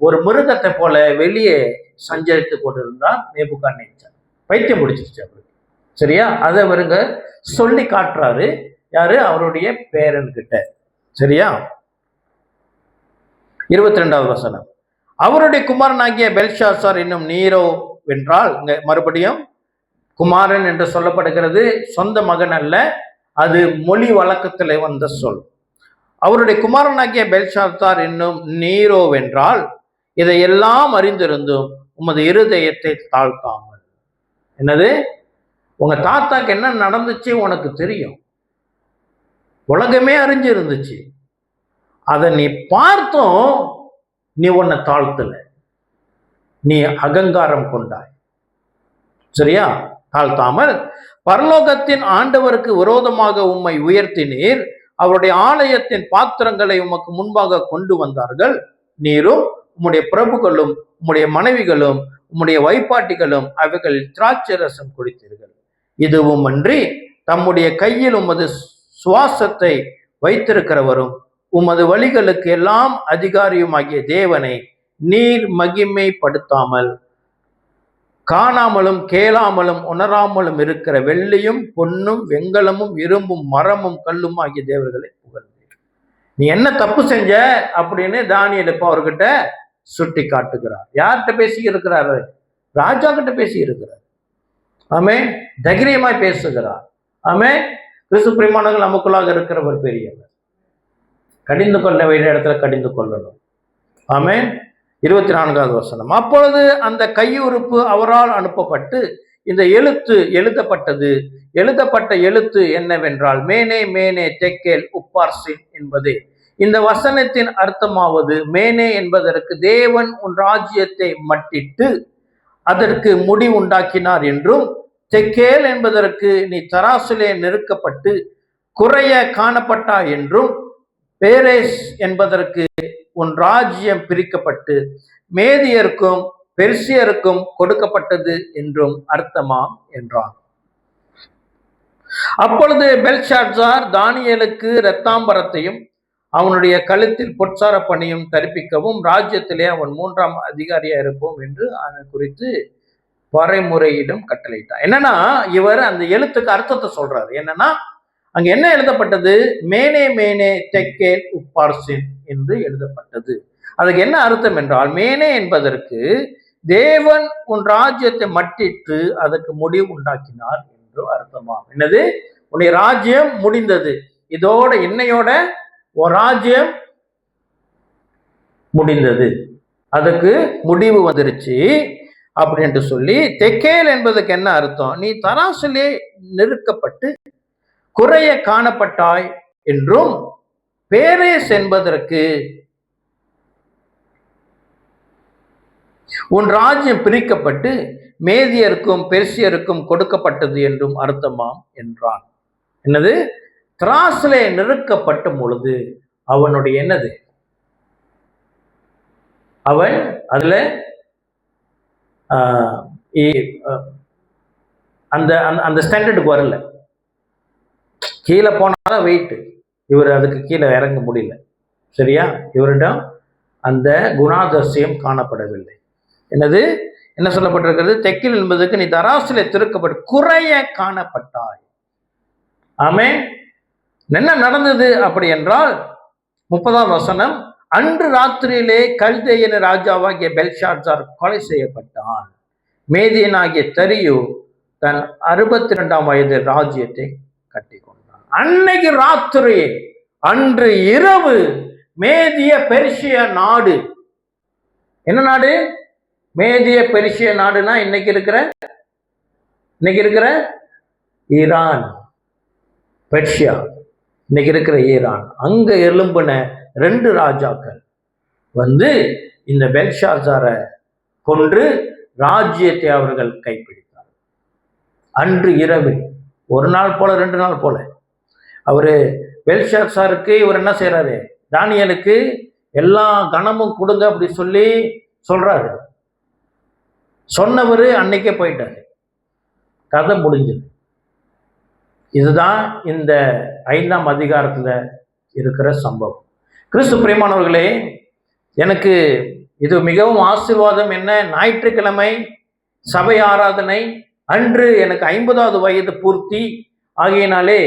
ஒரு மிருகத்தை போல வெளியே சஞ்சரித்து கொண்டிருந்தார். நேபுகாத்நேச்சர் பைத்தியம் பிடிச்சிருச்சு அவருக்கு. சரியா? அதை அவருங்க சொல்லி காட்டுறாரு. யாரு? அவருடைய பேரன் கிட்ட. சரியா? 22வது வசனம், அவருடைய குமாரனாகிய பெல்ஷாசார் என்னும் நீரோ வென்றால், மறுபடியும் குமாரன் என்று சொல்லப்படுகிறது, சொந்த மகன் அல்ல, அது மொழி வழக்கத்தில் வந்த சொல். அவருடைய குமாரனாகிய பெல்ஷாசார் என்னும் நீரோ வென்றால், இதையெல்லாம் அறிந்திருந்தும் உமது இருதயத்தை தாழ்த்தாமல். என்னது? உங்க தாத்தாக்கு என்ன நடந்துச்சு உனக்கு தெரியும், உலகமே அறிஞ்சு இருந்துச்சு. அதை நீ பார்த்தும் நீ உன்னை தாழ்த்தல, நீ அகங்காரம் கொண்டாய். சரியா? தாழ்த்தாமல் பரலோகத்தின் ஆண்டவருக்கு விரோதமாக உம்மை உயர்த்தினீர். அவருடைய ஆலயத்தின் பாத்திரங்களை உமக்கு முன்பாக கொண்டு வந்தார்கள். நீரும் உம்முடைய பிரபுக்களும் உம்முடைய மனைவிகளும் உம்முடைய வைப்பாட்டிகளும் அவைகளில் திராட்சை ரசம் குடித்தீர்கள். இதுவும் அன்றி தம்முடைய கையில் உமது சுவாசத்தை வைத்திருக்கிறவரும் உமது வழிகளுக்கு எல்லாம் அதிகாரியுமாகிய தேவனை நீர் மகிமைப்படுத்தாமல் காணாமலும் கேளாமலும் உணராமலும் இருக்கிற வெள்ளியும் பொன்னும் வெண்கலமும் இரும்பும் மரமும் கல்லும் ஆகிய தேவர்களை புகழ்ந்தீர். நீ என்ன தப்பு செஞ்ச அப்படின்னு தானியேல் இப்ப அவர்கிட்ட சுட்டி காட்டுகிறார். யார்கிட்ட பேசி இருக்கிறாரு? ராஜா கிட்ட பேசி இருக்கிறார். ஆமே, தைரியமாய் பேசுகிறார். ஆமே, கிறிஸ்து பிரியமானவர்கள் நமக்குள்ளாக இருக்கிறவர் பெரியவர். கடிந்து கொள்ள வேண்டிய இடத்துல கடிந்து கொள்ளணும். ஆமே. 24வது வசனம், அப்பொழுது அந்த கையுறுப்பு அவரால் அனுப்பப்பட்டு இந்த எழுத்து எழுதப்பட்டது. எழுதப்பட்ட எழுத்து என்னவென்றால் மேனே மேனே தெக்கேல் உப்பார்சின் என்பதே. இந்த வசனத்தின் அர்த்தமாவது, மேனே என்பதற்கு தேவன் உன் ராஜ்யத்தை மட்டிட்டு அதற்கு முடி உண்டாக்கினார் என்றும், தெக்கேல் என்பதற்கு நீ தராசிலே நெருக்கப்பட்டு குறைய காணப்பட்டா என்றும், பேரேஸ் என்பதற்கு உன் ராஜ்யம் பிரிக்கப்பட்டு மேதியருக்கும் பெர்சியருக்கும் கொடுக்கப்பட்டது என்றும் அர்த்தமாம் என்றான். அப்பொழுது பெல்ஷாத்சார் தானியேலுக்கு இரத்தாம்பரத்தையும் அவனுடைய கழுத்தில் பொற்சார பணியும் தரிப்பிக்கவும் ராஜ்யத்திலே அவன் 3ஆம் அதிகாரியா இருப்போம் என்று அவன் குறித்து பறைமுறையிடும் கட்டளையிட்டான். என்னன்னா, இவர் அந்த எழுத்துக்கு அர்த்தத்தை சொல்றாரு. என்னன்னா, அங்க என்ன எழுதப்பட்டது? மேனே மேனே தெக்கேல் உப்பார்சின் என்று எழுதப்பட்டது. அதுக்கு என்ன அர்த்தம் என்றால், மேனே என்பதற்கு தேவன் உன் ராஜ்யத்தை மட்டிட்டு அதற்கு முடிவு உண்டாக்கினார் என்று அர்த்தமா. என்னது? உன்னுடைய ராஜ்யம் முடிந்தது, இதோட இன்னையோட ஒரு ராஜ்யம் முடிந்தது, அதுக்கு முடிவு வந்துருச்சு அப்படின்ட்டு சொல்லி, தெக்கேல் என்பதுக்கு என்ன அர்த்தம்? நீ தராசிலே நெருக்கப்பட்டு குறைய காணப்பட்டாய் என்றும், பேரேஸ் என்பதற்கு உன் ராஜ்யம் பிரிக்கப்பட்டு மேதியருக்கும் பெர்சியருக்கும் கொடுக்கப்பட்டது என்றும் அர்த்தமாம் என்றான். என்னது? திராசிலே நெருக்கப்பட்ட பொழுது அவனுடைய என்னது, அவன் அதுல அந்த அந்த ஸ்டாண்டர்டுக்கு வரல, கீழே போனாதான் வெயிட், இவர் அதுக்கு கீழே இறங்க முடியல. சரியா? இவரிடம் அந்த குணாதிசயம் காணப்படவில்லை. என்னது? என்ன சொல்லப்பட்டிருக்கிறது? தெக்கில் என்பதற்கு நீ தராசிலே திருக்கப்பட்டு குறைய காணப்பட்டாய். ஆமென். என்ன நடந்தது அப்படி என்றால் 30ஆம் வசனம், அன்று ராத்திரியிலே கல்தேயன ராஜாவாகிய பெல்ஷாத்சார் கொலை செய்யப்பட்டான். மேதியனாகிய தரியு தன் 62ஆம் வயதில் ராஜ்யத்தை கட்டி கொண்டான். அன்னைக்கு ராத்திரி, அன்று இரவு மேதிய பெர்சிய நாடு, என்ன நாடு? மேதிய பெர்சிய நாடுனா இன்னைக்கு இருக்கிற ஈரான், பெர்சியா, இன்னைக்கு இருக்கிற ஈரான். அங்க எழும்பின 2 ராஜாக்கள் வந்து இந்த பெல்ஷாத்சாரை கொன்று ராஜ்யத்தை அவர்கள் கைப்பிடித்தார். அன்று இரவு, ஒரு நாள் போல 2 நாள் போல. அவரு பெல்ஷாத்சாருக்கு இவர் என்ன செய்யறாரு? தானியேலுக்கு எல்லா கணமும் கொடுங்க அப்படி சொல்லி சொல்றாரு. சொன்னவர் அன்னைக்கே போயிட்டாரு, கதை முடிஞ்சது. இதுதான் இந்த 5ஆம் அதிகாரத்துல இருக்கிற சம்பவம். கிறிஸ்து பிரியமானவர்களே, எனக்கு இது மிகவும் ஆசீர்வாதம். என்ன? ஞாயிற்றுக்கிழமை சபை ஆராதனை அன்று எனக்கு 50வது வயது பூர்த்தி ஆகியனாலே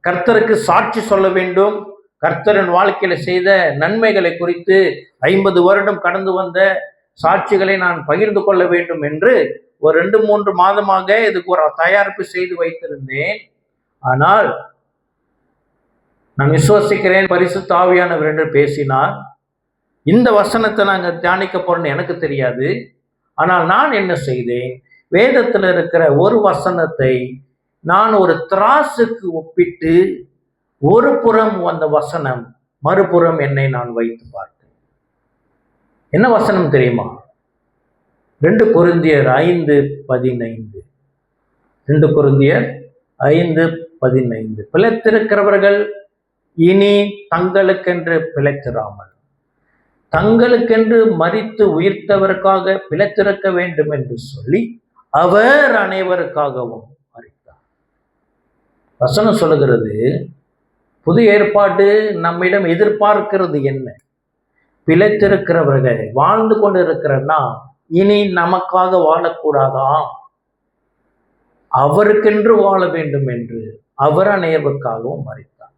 கர்த்தருக்கு சாட்சி சொல்ல வேண்டும். கர்த்தரின் வாழ்க்கையில செய்த நன்மைகளை குறித்து 50 வருடம் கடந்து வந்த சாட்சிகளை நான் பகிர்ந்து கொள்ள வேண்டும் என்று ஒரு 2-3 மாதமாக இதுக்கு ஒரு தயாரிப்பு செய்து வைத்திருந்தேன். ஆனால் நான் விசுவசிக்கிறேன், பரிசுத்த ஆவியானவர் என்று பேசினார். இந்த வசனத்தை நாங்கள் தியானிக்க போறோம்னு எனக்கு தெரியாது. ஆனால் நான் என்ன செய்தேன்? வேதத்தில் இருக்கிற ஒரு வசனத்தை நான் ஒரு திராசுக்கு ஒப்பிட்டு, ஒரு புறம் அந்த வசனம், மறுபுறம் என்னை நான் வைத்து பார்த்தேன். என்ன வசனம் தெரியுமா? 2 கொரிந்தியர் 5:15. 2 கொரிந்தியர் 5:15. பிழைத்திருக்கிறவர்கள் இனி தங்களுக்கென்று பிழைத்திராமல் தங்களுக்கென்று மரித்து உயிர்த்தவருக்காக பிழைத்திருக்க வேண்டும் என்று சொல்லி அவர் அனைவருக்காகவும் மரித்தார். வசனம் சொல்லுகிறது, புதிய ஏற்பாடு நம்மிடம் எதிர்பார்க்கிறது என்ன? பிழைத்திருக்கிறவர்கள், வாழ்ந்து கொண்டு இருக்கிறன்னா இனி நமக்காக வாழக்கூடாதா? அவருக்கென்று வாழ வேண்டும் என்று அவர் அனைவருக்காகவும் மரித்தார்.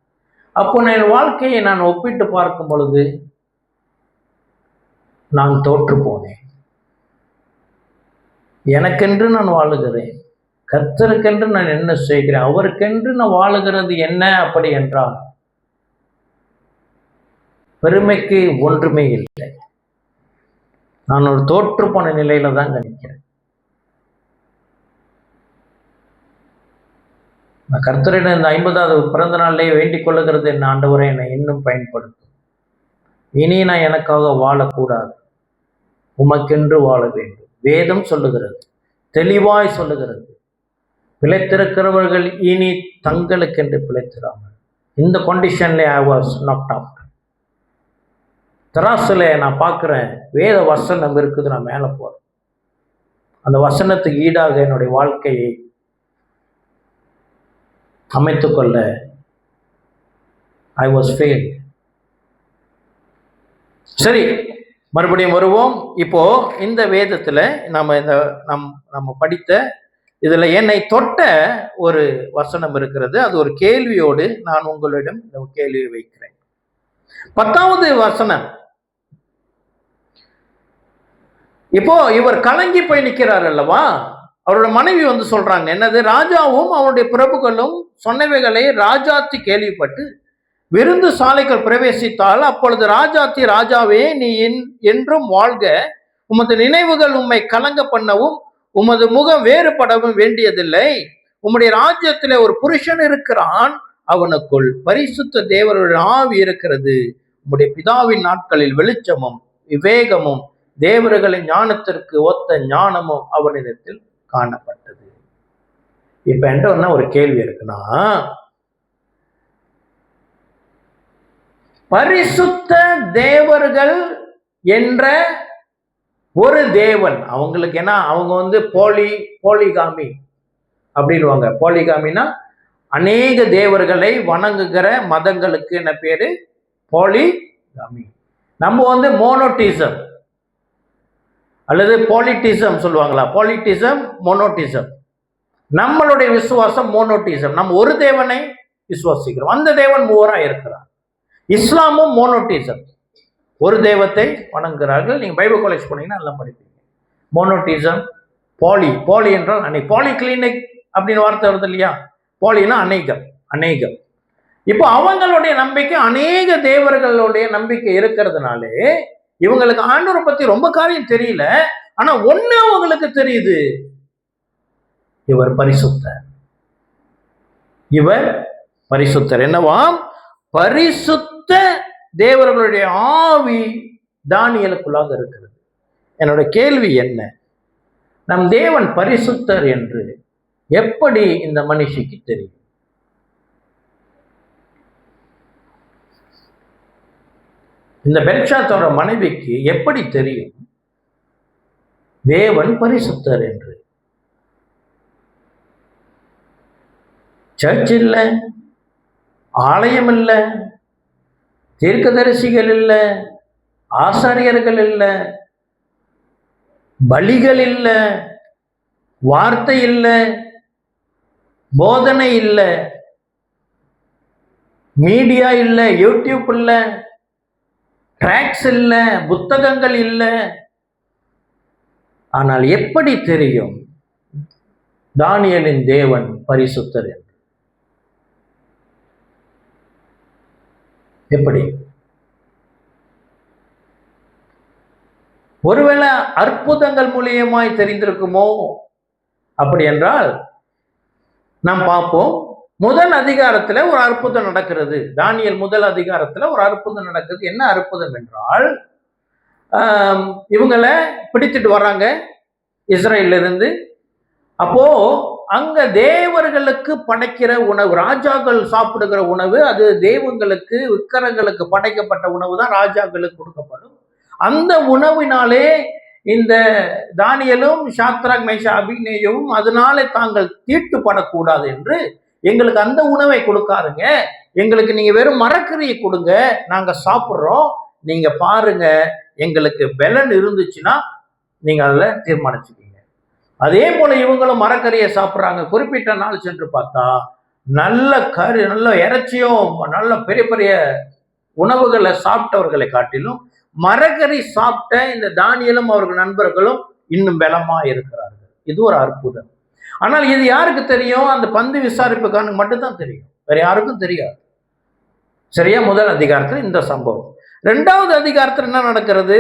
அப்போ என் வாழ்க்கையை நான் ஒப்பிட்டு பார்க்கும் பொழுது நான் தோற்று போனேன். எனக்கென்று நான் வாழுகிறேன், கர்த்தருக்கென்று நான் என்ன செய்கிறேன், அவருக்கென்று நான் வாழுகிறது என்ன அப்படி என்றால் பெருமைக்கு ஒன்றுமே இல்லை. நான் ஒரு தோற்று போன நிலையில தான் நினைக்கிறேன். நான் கர்த்தரிடம் இந்த 50வது பிறந்த நாளிலே வேண்டிக் கொள்ளுகிறது, என் ஆண்டவரை என்னை இன்னும் பயன்படுத்தும். இனி நான் எனக்காக வாழக்கூடாது, உமக்கென்று வாழ வேண்டும். வேதம் சொல்லுகிறது, தெளிவாய் சொல்லுகிறது, பிழைத்திருக்கிறவர்கள் இனி தங்களுக்கென்று பிழைத்திராமல். இந்த கண்டிஷன்ல ஐ வாஸ் நாட் அவுட். தராசுல நான் பார்க்குறேன், வேத வசனம் இருக்குது, நான் மேலே போகிறேன். அந்த வசனத்துக்கு ஈடாக என்னுடைய வாழ்க்கையை அமைத்துக்கொள்ள ஐ வாஸ் ஃபெயில். சரி, மறுபடியும் வருவோம். இப்போ இந்த வேதத்துல நம்ம படித்த இதுல என்னை தொட்ட ஒரு வசனம் இருக்கிறது. அது ஒரு கேள்வியோடு நான் உங்களிடம் இந்த கேள்வியை வைக்கிறேன். 10வது வசனம். இப்போ இவர் கலங்கி போய் நிற்கிறார் அல்லவா? அவரோட மனைவி வந்து சொல்றாங்க, என்னது? ராஜாவும் அவருடைய பிரபுக்களும் சொன்னவைகளை ராஜாத்தி கேள்விப்பட்டு விருந்து சாலைகள் பிரவேசித்தால் அப்பொழுது ராஜாத்தி ராஜாவே நீ என்றும் வாழ்க, உமது நினைவுகள் உம்மை கலங்க பண்ணவும் உமது முகம் வேறுபடவும் வேண்டியதில்லை. உம்முடைய ராஜ்யத்திலே ஒரு புருஷன் இருக்கிறான், அவனுக்குள் பரிசுத்த தேவருடைய ஆவி இருக்கிறது. உம்முடைய பிதாவின் நாட்களில் வெளிச்சமும் விவேகமும் தேவர்களின் ஞானத்திற்கு ஒத்த ஞானமும் அவனிடத்தில் காணப்பட்டது. இப்ப என்ன ஒரு கேள்வி இருக்குன்னா, பரிசுத்த தேவர்கள் என்ற ஒரு தேவன், அவங்களுக்கு என்ன, அவங்க போலிகாமி அப்படின்வாங்க. போலிகாமினா அநேக தேவர்களை வணங்குகிற மதங்களுக்கு என்ன பேரு? போலிகாமி. நம்ம மோனோட்டிசம் அல்லது பாலிட்டிசம் சொல்லுவாங்களா? பாலிட்டிசம், மோனோட்டிசம். நம்மளுடைய விசுவாசம் மோனோட்டிசம். நம்ம ஒரு தேவனை விசுவாசிக்கிறோம், அந்த தேவன் மூவரா இருக்கிறார். இஸ்லாமும் மோனோட்டிசம், ஒரு தெய்வத்தை வணங்குகிறார்கள். நீங்க பைபிள் காலேஜ் போனீங்கன்னா நல்லா படிப்பீங்க. மோனோட்டிசம், போலி என்றால் அன்னைக்கு பாலி கிளினிக் அப்படின்னு வார்த்தை வருது இல்லையா? போலினா அநேகம். இப்போ அவங்களுடைய நம்பிக்கை அநேக தேவர்களுடைய நம்பிக்கை இருக்கிறதுனாலே இவங்களுக்கு ஆண்டவரை பத்தி ரொம்ப காரியம் தெரியல. ஆனா ஒண்ணு அவங்களுக்கு தெரியுது, இவர் பரிசுத்தர். என்னவாம்? பரிசுத்த தேவர்களுடைய ஆவி தானியேலுக்குள்ளாக இருக்கிறது. என்னோட கேள்வி என்ன, நம் தேவன் பரிசுத்தர் என்று எப்படி இந்த மனுஷிக்கு தெரியும்? இந்த பெல்ஷாத்சாரோட மனைவிக்கு எப்படி தெரியும் தேவன் பரிசுத்தர் என்று? சர்ச் இல்லை, ஆலயம் இல்லை, தீர்க்கதரிசிகள் இல்லை, ஆசாரியர்கள் இல்லை, பலிகள் இல்லை, வார்த்தை இல்லை, போதனை இல்லை, மீடியா இல்லை, யூடியூப் இல்லை, ட்ராக்ஸ் இல்லை, புத்தகங்கள் இல்லை. ஆனால் எப்படி தெரியும் தானியேலின் தேவன் பரிசுத்தர் என்று? எப்படி? ஒருவேளை அற்புதங்கள் மூலியமாய் தெரிந்திருக்குமோ? அப்படி என்றால் நாம் பார்ப்போம். முதல் அதிகாரத்துல ஒரு அற்புதம் நடக்கிறது. தானியேல் முதல் அதிகாரத்துல ஒரு அற்புதம் நடக்குது. என்ன அற்புதம் என்றால், இவங்களை பிடித்துட்டு வர்றாங்க இஸ்ரேல்ல இருந்து. அப்போ அங்க தேவர்களுக்கு படைக்கிற உணவு, ராஜாக்கள் சாப்பிடுகிற உணவு, அது தெய்வங்களுக்கு விக்கிரங்களுக்கு படைக்கப்பட்ட உணவு தான் ராஜாக்களுக்கு கொடுக்கப்படும். அந்த உணவினாலே இந்த தானியேலும் சாத்ராக் மேஷாக் அபேத்நேகோவும் அதனாலே தாங்கள் தீட்டுப்படக்கூடாது என்று, எங்களுக்கு அந்த உணவை கொடுக்காதுங்க, எங்களுக்கு நீங்க வெறும் மரக்கறியை கொடுங்க, நாங்க சாப்பிட்றோம், நீங்க பாருங்க, எங்களுக்கு பலன் இருந்துச்சுன்னா நீங்க அதில் தீர்மானிச்சுக்கீங்க. அதே போல இவங்களும் மரக்கறியை சாப்பிட்றாங்க. குறிப்பிட்ட நாள் சென்று பார்த்தா நல்ல இறைச்சியும் நல்ல பெரிய பெரிய உணவுகளை சாப்பிட்டவர்களை காட்டிலும் மரக்கறி சாப்பிட்ட இந்த தானியேலும் அவர்கள் நண்பர்களும் இன்னும் பலமா இருக்கிறார்கள். இது ஒரு அற்புதம். ஆனால் இது யாருக்கு தெரியும்? அந்த பந்து விசாரிப்புக்காரனுக்கு மட்டும்தான் தெரியும், வேற யாருக்கும் தெரியாது. சரியா? முதல் அதிகாரத்தில் இந்த சம்பவம். இரண்டாவது அதிகாரத்தில் என்ன நடக்கிறது?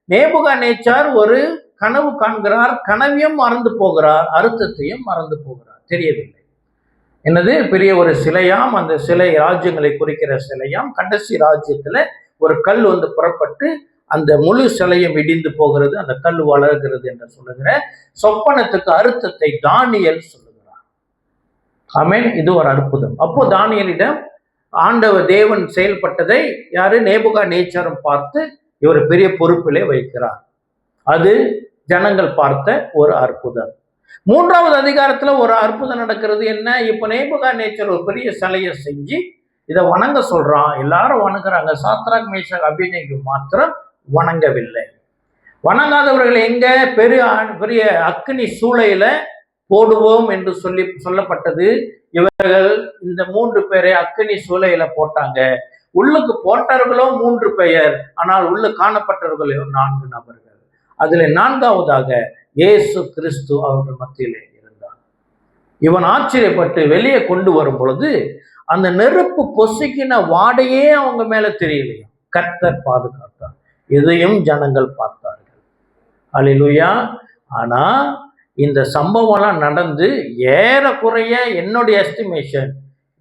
நேபுகாத்நேச்சார் ஒரு கனவு காண்கிறார், கனவையும் மறந்து போகிறார், அர்த்தத்தையும் மறந்து போகிறார், தெரியவில்லை. என்னது? பெரிய ஒரு சிலையாம், அந்த சிலை ராஜ்யங்களை குறிக்கிற சிலையாம். கடைசி ராஜ்யத்துல ஒரு கல் புறப்பட்டு அந்த முழு சிலையும் இடிந்து போகிறது, அந்த கல் வளர்கிறது என்று சொல்லுகிற சொப்பனத்துக்கு அர்த்தத்தை தானியேல் சொல்லுகிறார். ஆமென். இது ஒரு அற்புதம். அப்போ தானியேலிடம் ஆண்டவர் தேவன் செயல்பட்டதை யாரு? நேபுகாத்நேச்சாரும் பார்த்து இவர் பெரிய பொறுப்பிலே வைக்கிறார். அது ஜனங்கள் பார்த்த ஒரு அற்புதம். மூன்றாவது அதிகாரத்துல ஒரு அற்புதம் நடக்கிறது. என்ன? இப்ப நேபுகாத்நேச்சார் ஒரு பெரிய சிலையை செஞ்சு இதை வணங்க சொல்றான். எல்லாரும் வணங்குறாங்க. சாத்ராக் மேஷாக் அபேத்நேகோ மாத்திரம் வணங்கவில்லை. வணங்காதவர்கள் எங்க? பெரிய அக்னி சூளையில போடுவோம் என்று சொல்லப்பட்டது. இவர்கள் இந்த 3 பேரை அக்னி சூளையில போட்டாங்க. உள்ளுக்கு போட்டவர்களோ 3 பெயர், ஆனால் உள்ள காணப்பட்டவர்களோ 4 நபர்கள். அதுல 4வதாக இயேசு கிறிஸ்து அவர்கள் மத்தியிலே இருந்தார். இவன் ஆச்சரியப்பட்டு வெளியே கொண்டு வரும் பொழுது அந்த நெருப்பு பொசுக்கின வாடையே அவங்க மேல தெரியலையா. கர்த்தர் பாதுகாத்தார், இதையும் ஜனங்கள் பார்த்தார்கள். அல்லேலூயா. ஆனா இந்த சம்பவம்லாம் நடந்து ஏறக்குறைய என்னுடைய எஸ்டிமேஷன்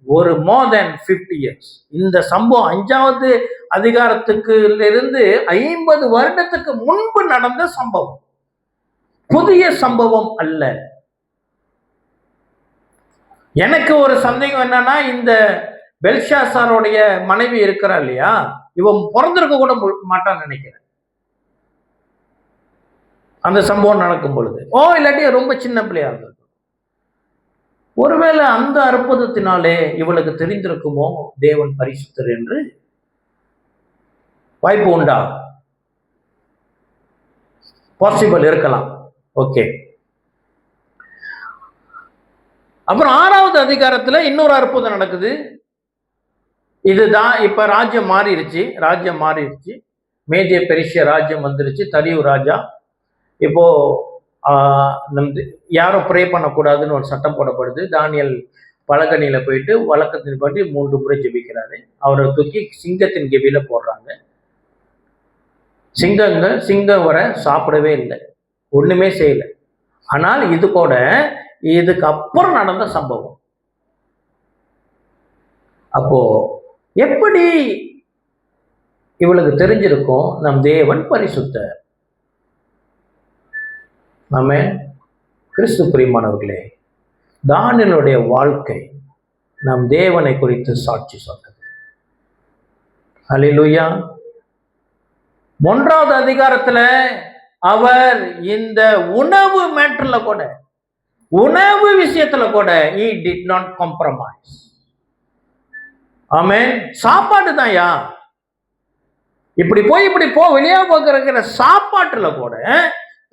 ஒரு மோர் தென் 50 years. இந்த சம்பவம் 5வது அதிகாரத்துக்கு இருந்து 50 வருடத்துக்கு முன்பு நடந்த சம்பவம், புதிய சம்பவம் அல்ல. எனக்கு ஒரு சந்தேகம் என்னன்னா, இந்த பெல்ஷாசாருடைய மனைவி இருக்கிறா இல்லையா, இவன் பிறந்திருக்க கூட மாட்டான்னு நினைக்கிறேன் அந்த சம்பவம் நடக்கும் பொழுது. இல்லாட்டி ரொம்ப சின்ன பிள்ளையா இருந்தது. ஒருவேளை அந்த அற்புதத்தினாலே இவளுக்கு தெரிந்திருக்குமோ தேவன் பரிசுத்தர் என்று. வாய்ப்பு உண்டா? பாசிபிள் இருக்கலாம். ஓகே. அப்புறம் 6வது அதிகாரத்துல இன்னொரு அற்புதம் நடக்குது. இதுதான் இப்ப ராஜ்யம் மாறிடுச்சு. மேதிய பெரிசிய ராஜ்யம் வந்துருச்சு. தரியு ராஜா இப்போ யாரும் ப்ரே பண்ணக்கூடாதுன்னு ஒரு சட்டம் போடப்படுது. தானியல் பலகனியில போயிட்டு வழக்கத்தின் பற்றி 3 முறை ஜெபிக்கிறாரு. அவரை தூக்கி சிங்கத்தின் கெவியில போடுறாங்க. சிங்கம் வர சாப்பிடவே இல்லை, ஒண்ணுமே செய்யல. ஆனால் இது கூட இதுக்கு அப்புறம் நடந்த சம்பவம். அப்போ எப்படி இவளுக்கு தெரிஞ்சிருக்கும் நம் தேவன் பரிசுத்தர்? ஆமென். கிறிஸ்து பிரியமானவர்களே, தானியேலுடைய வாழ்க்கை நம் தேவனை குறித்து சாட்சி சொன்னது. அல்லேலூயா. 1வது அதிகாரத்துல அவர் இந்த உணவு மேட்டர்ல கூட, உணவு விஷயத்துல கூட he did not compromise. ஆமென். சாப்பாடு தான்யா, இப்படி போ வெளியே போகிற சாப்பாட்டுல கூட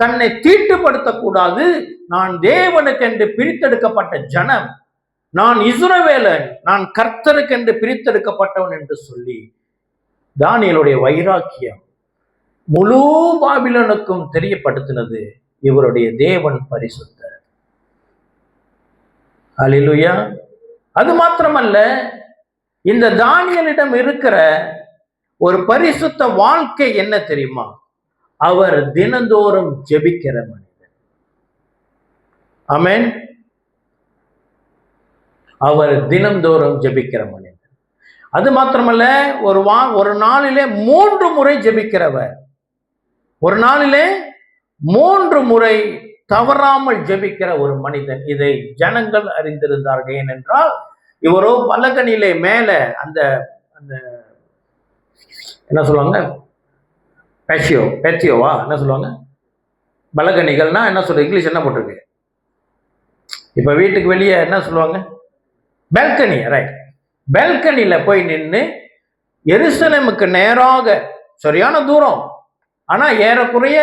தன்னை தீட்டுப்படுத்தக்கூடாது. நான் தேவனுக்கென்று பிரித்தெடுக்கப்பட்ட ஜனம், நான் இஸ்ரவேலன், நான் கர்த்தருக்கென்று பிரித்தெடுக்கப்பட்டவன் என்று சொல்லி தானியேலுடைய வைராக்கியம் முழு பாபிலோனுக்கும் தெரியப்படுத்தினது. இவருடைய தேவன் பரிசுத்தர். அல்லேலூயா. அது மாத்திரமல்ல, இந்த தானியேலிடம் இருக்கிற ஒரு பரிசுத்த வாழ்க்கை என்ன தெரியுமா? அவர் தினந்தோறும் ஜெபிக்கிற மனிதன். ஆமென். அவர் தினந்தோறும் ஜெபிக்கிற மனிதன். அது மாத்திரமல்ல, ஒரு நாளிலே 3 முறை ஜெபிக்கிறவர். ஒரு நாளிலே 3 முறை தவறாமல் ஜெபிக்கிற ஒரு மனிதன். இதை ஜனங்கள் அறிந்திருந்தார்கள். ஏனென்றால் இவரோ பலகனிலே மேல அந்த என்ன சொல்லுவாங்க, பேச்சியோவா என்ன சொல்லுவாங்க, பலகனிகள்னா என்ன சொல்றது, இங்கிலீஷ் என்ன போட்டிருக்கு, இப்ப வீட்டுக்கு வெளியே என்ன சொல்லுவாங்க, பால்கனி. ரைட். பால்கனியில போய் நின்று எருசலேமுக்கு நேராக, சரியான தூரம், ஆனா ஏறக்குறைய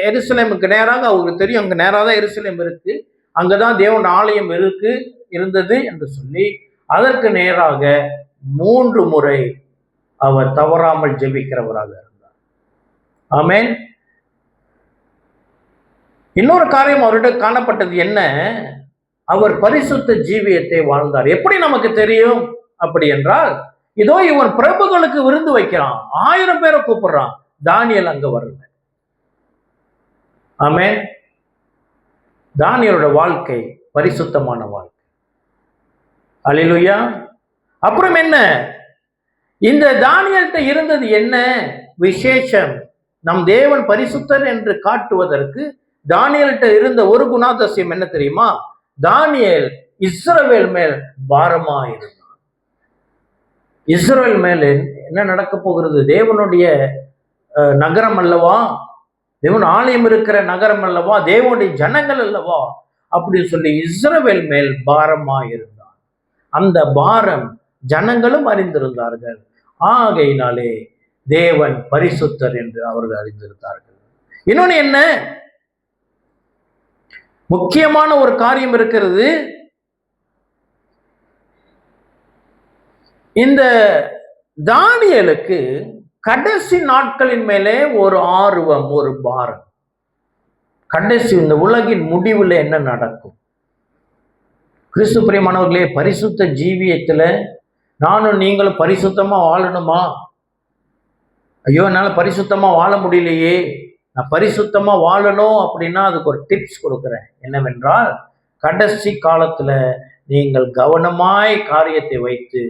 எருசலேமுக்கு நேராக அவருக்கு தெரியும், அங்க நேராக தான் எருசலேம் இருக்கு, அங்கதான் தேவன் ஆலயம் இருந்தது என்று சொல்லி அதற்கு நேராக 3 முறை அவர் தவறாமல் ஜெபிக்கிறவராக இருந்தார். ஆமென். இன்னொரு காரியம் அவர்கிட்ட காணப்பட்டது என்ன, அவர் பரிசுத்த ஜீவியத்தை வாழ்ந்தார். எப்படி நமக்கு தெரியும் அப்படி என்றால், இதோ இவன் பிரபுகளுக்கு விருந்து வைக்கிறான், 1000 பேரை கூப்பிடுறான், தானியேல் அங்க வரல. ஆமென். தானியேலோட வாழ்க்கை பரிசுத்தமான வாழ்க்கை. அல்லேலூயா. அப்புறம் என்ன, இந்த தானியேல்கிட்ட இருந்தது என்ன விசேஷம்? நம் தேவன் பரிசுத்தர் என்று காட்டுவதற்கு தானியேல்கிட்ட இருந்த ஒரு குணாதிசயம் என்ன தெரியுமா? தானியேல் இஸ்ரவேல் மேல் பாரமா இருந்தான். இஸ்ரவேல் மேல் என்ன நடக்க போகிறது? தேவனுடைய நகரம் அல்லவா, தேவன் ஆலயம் இருக்கிற நகரம் அல்லவா, தேவனுடைய ஜனங்கள் அல்லவா, அப்படின்னு சொல்லி இஸ்ரவேல் மேல் பாரமா இருந்தான். அந்த பாரம் ஜனங்களும் அறிந்திருந்தார்கள். ஆகையினாலே தேவன் பரிசுத்தர் என்று அவர்கள் அறிந்திருந்தார்கள். இன்னொன்னு என்ன, முக்கியமான ஒரு காரியம் இருக்கிறது. இந்த தானியேலுக்கு கடைசி நாட்களின் மேலே ஒரு ஆர்வம், ஒரு பாரம். கடைசி இந்த உலகின் முடிவில் என்ன நடக்கும்? கிறிஸ்து பிரியமானவர்களே, பரிசுத்த ஜீவியத்துல நானும் நீங்களும் பரிசுத்தமா வாழணுமா? ஐயோ, என்னால் பரிசுத்தமா வாழ முடியலையே. நான் பரிசுத்தமா வாழணும் அப்படின்னா அதுக்கு ஒரு டிப்ஸ் கொடுக்குறேன். என்னவென்றால், கடைசி காலத்துல நீங்கள் கவனமாய் காரியத்தை வைத்து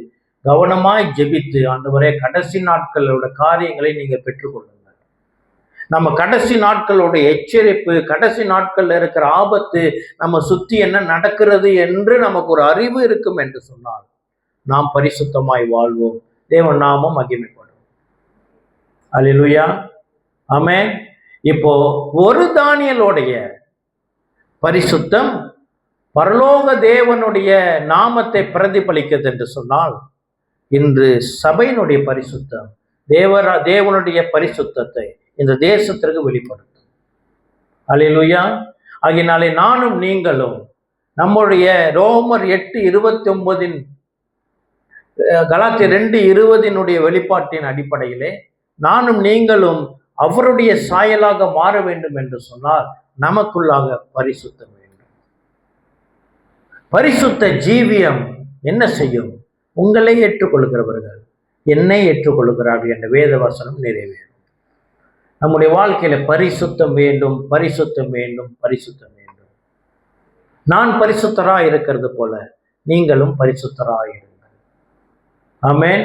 கவனமாய் ஜெபித்து, ஆண்டவரே கடைசி நாட்களோட காரியங்களை நீங்க பெற்றுக்கொள்ளுங்கள். நம்ம கடைசி நாட்களோட எச்சரிப்பு, கடைசி நாட்கள்ல இருக்கிற ஆபத்து, நம்ம சுத்தி என்ன நடக்கிறது என்று நமக்கு ஒரு அறிவு இருக்கும் என்று சொன்னால் நாம் பரிசுத்தமாய் வாழ்வோம். தேவன் நாமம் மகிமைப்படும். அல்லேலூயா, ஆமென். இப்போ ஒரு தானியேலுடைய பரிசுத்தம் பரலோக தேவனுடைய நாமத்தை பிரதிபலிக்கிறது என்று சொன்னால், இன்று சபையினுடைய பரிசுத்தம் தேவனுடைய பரிசுத்தத்தை இந்த தேசத்திற்கு வெளிப்படுத்தும். அல்லேலூயா. ஆகினாலே நானும் நீங்களும் நம்முடைய ரோமர் 8:29 கலாத்தியர் 2:20 வெளிப்பாட்டின் அடிப்படையிலே நானும் நீங்களும் அவருடைய சாயலாக மாற வேண்டும் என்று சொன்னால் நமக்குள்ளாக பரிசுத்தம் வேண்டும். பரிசுத்த ஜீவியம் என்ன செய்யும்? உங்களை ஏற்றுக்கொள்கிறவர்கள் என்னை ஏற்றுக்கொள்கிறார்கள் என்ற வேத வசனம் நிறைவேறும். நம்முடைய வாழ்க்கையில பரிசுத்தம் வேண்டும், பரிசுத்தம் வேண்டும், பரிசுத்தம் வேண்டும். நான் பரிசுத்தராய் இருக்கிறது போல நீங்களும் பரிசுத்தராய் இருங்கள். ஆமென்.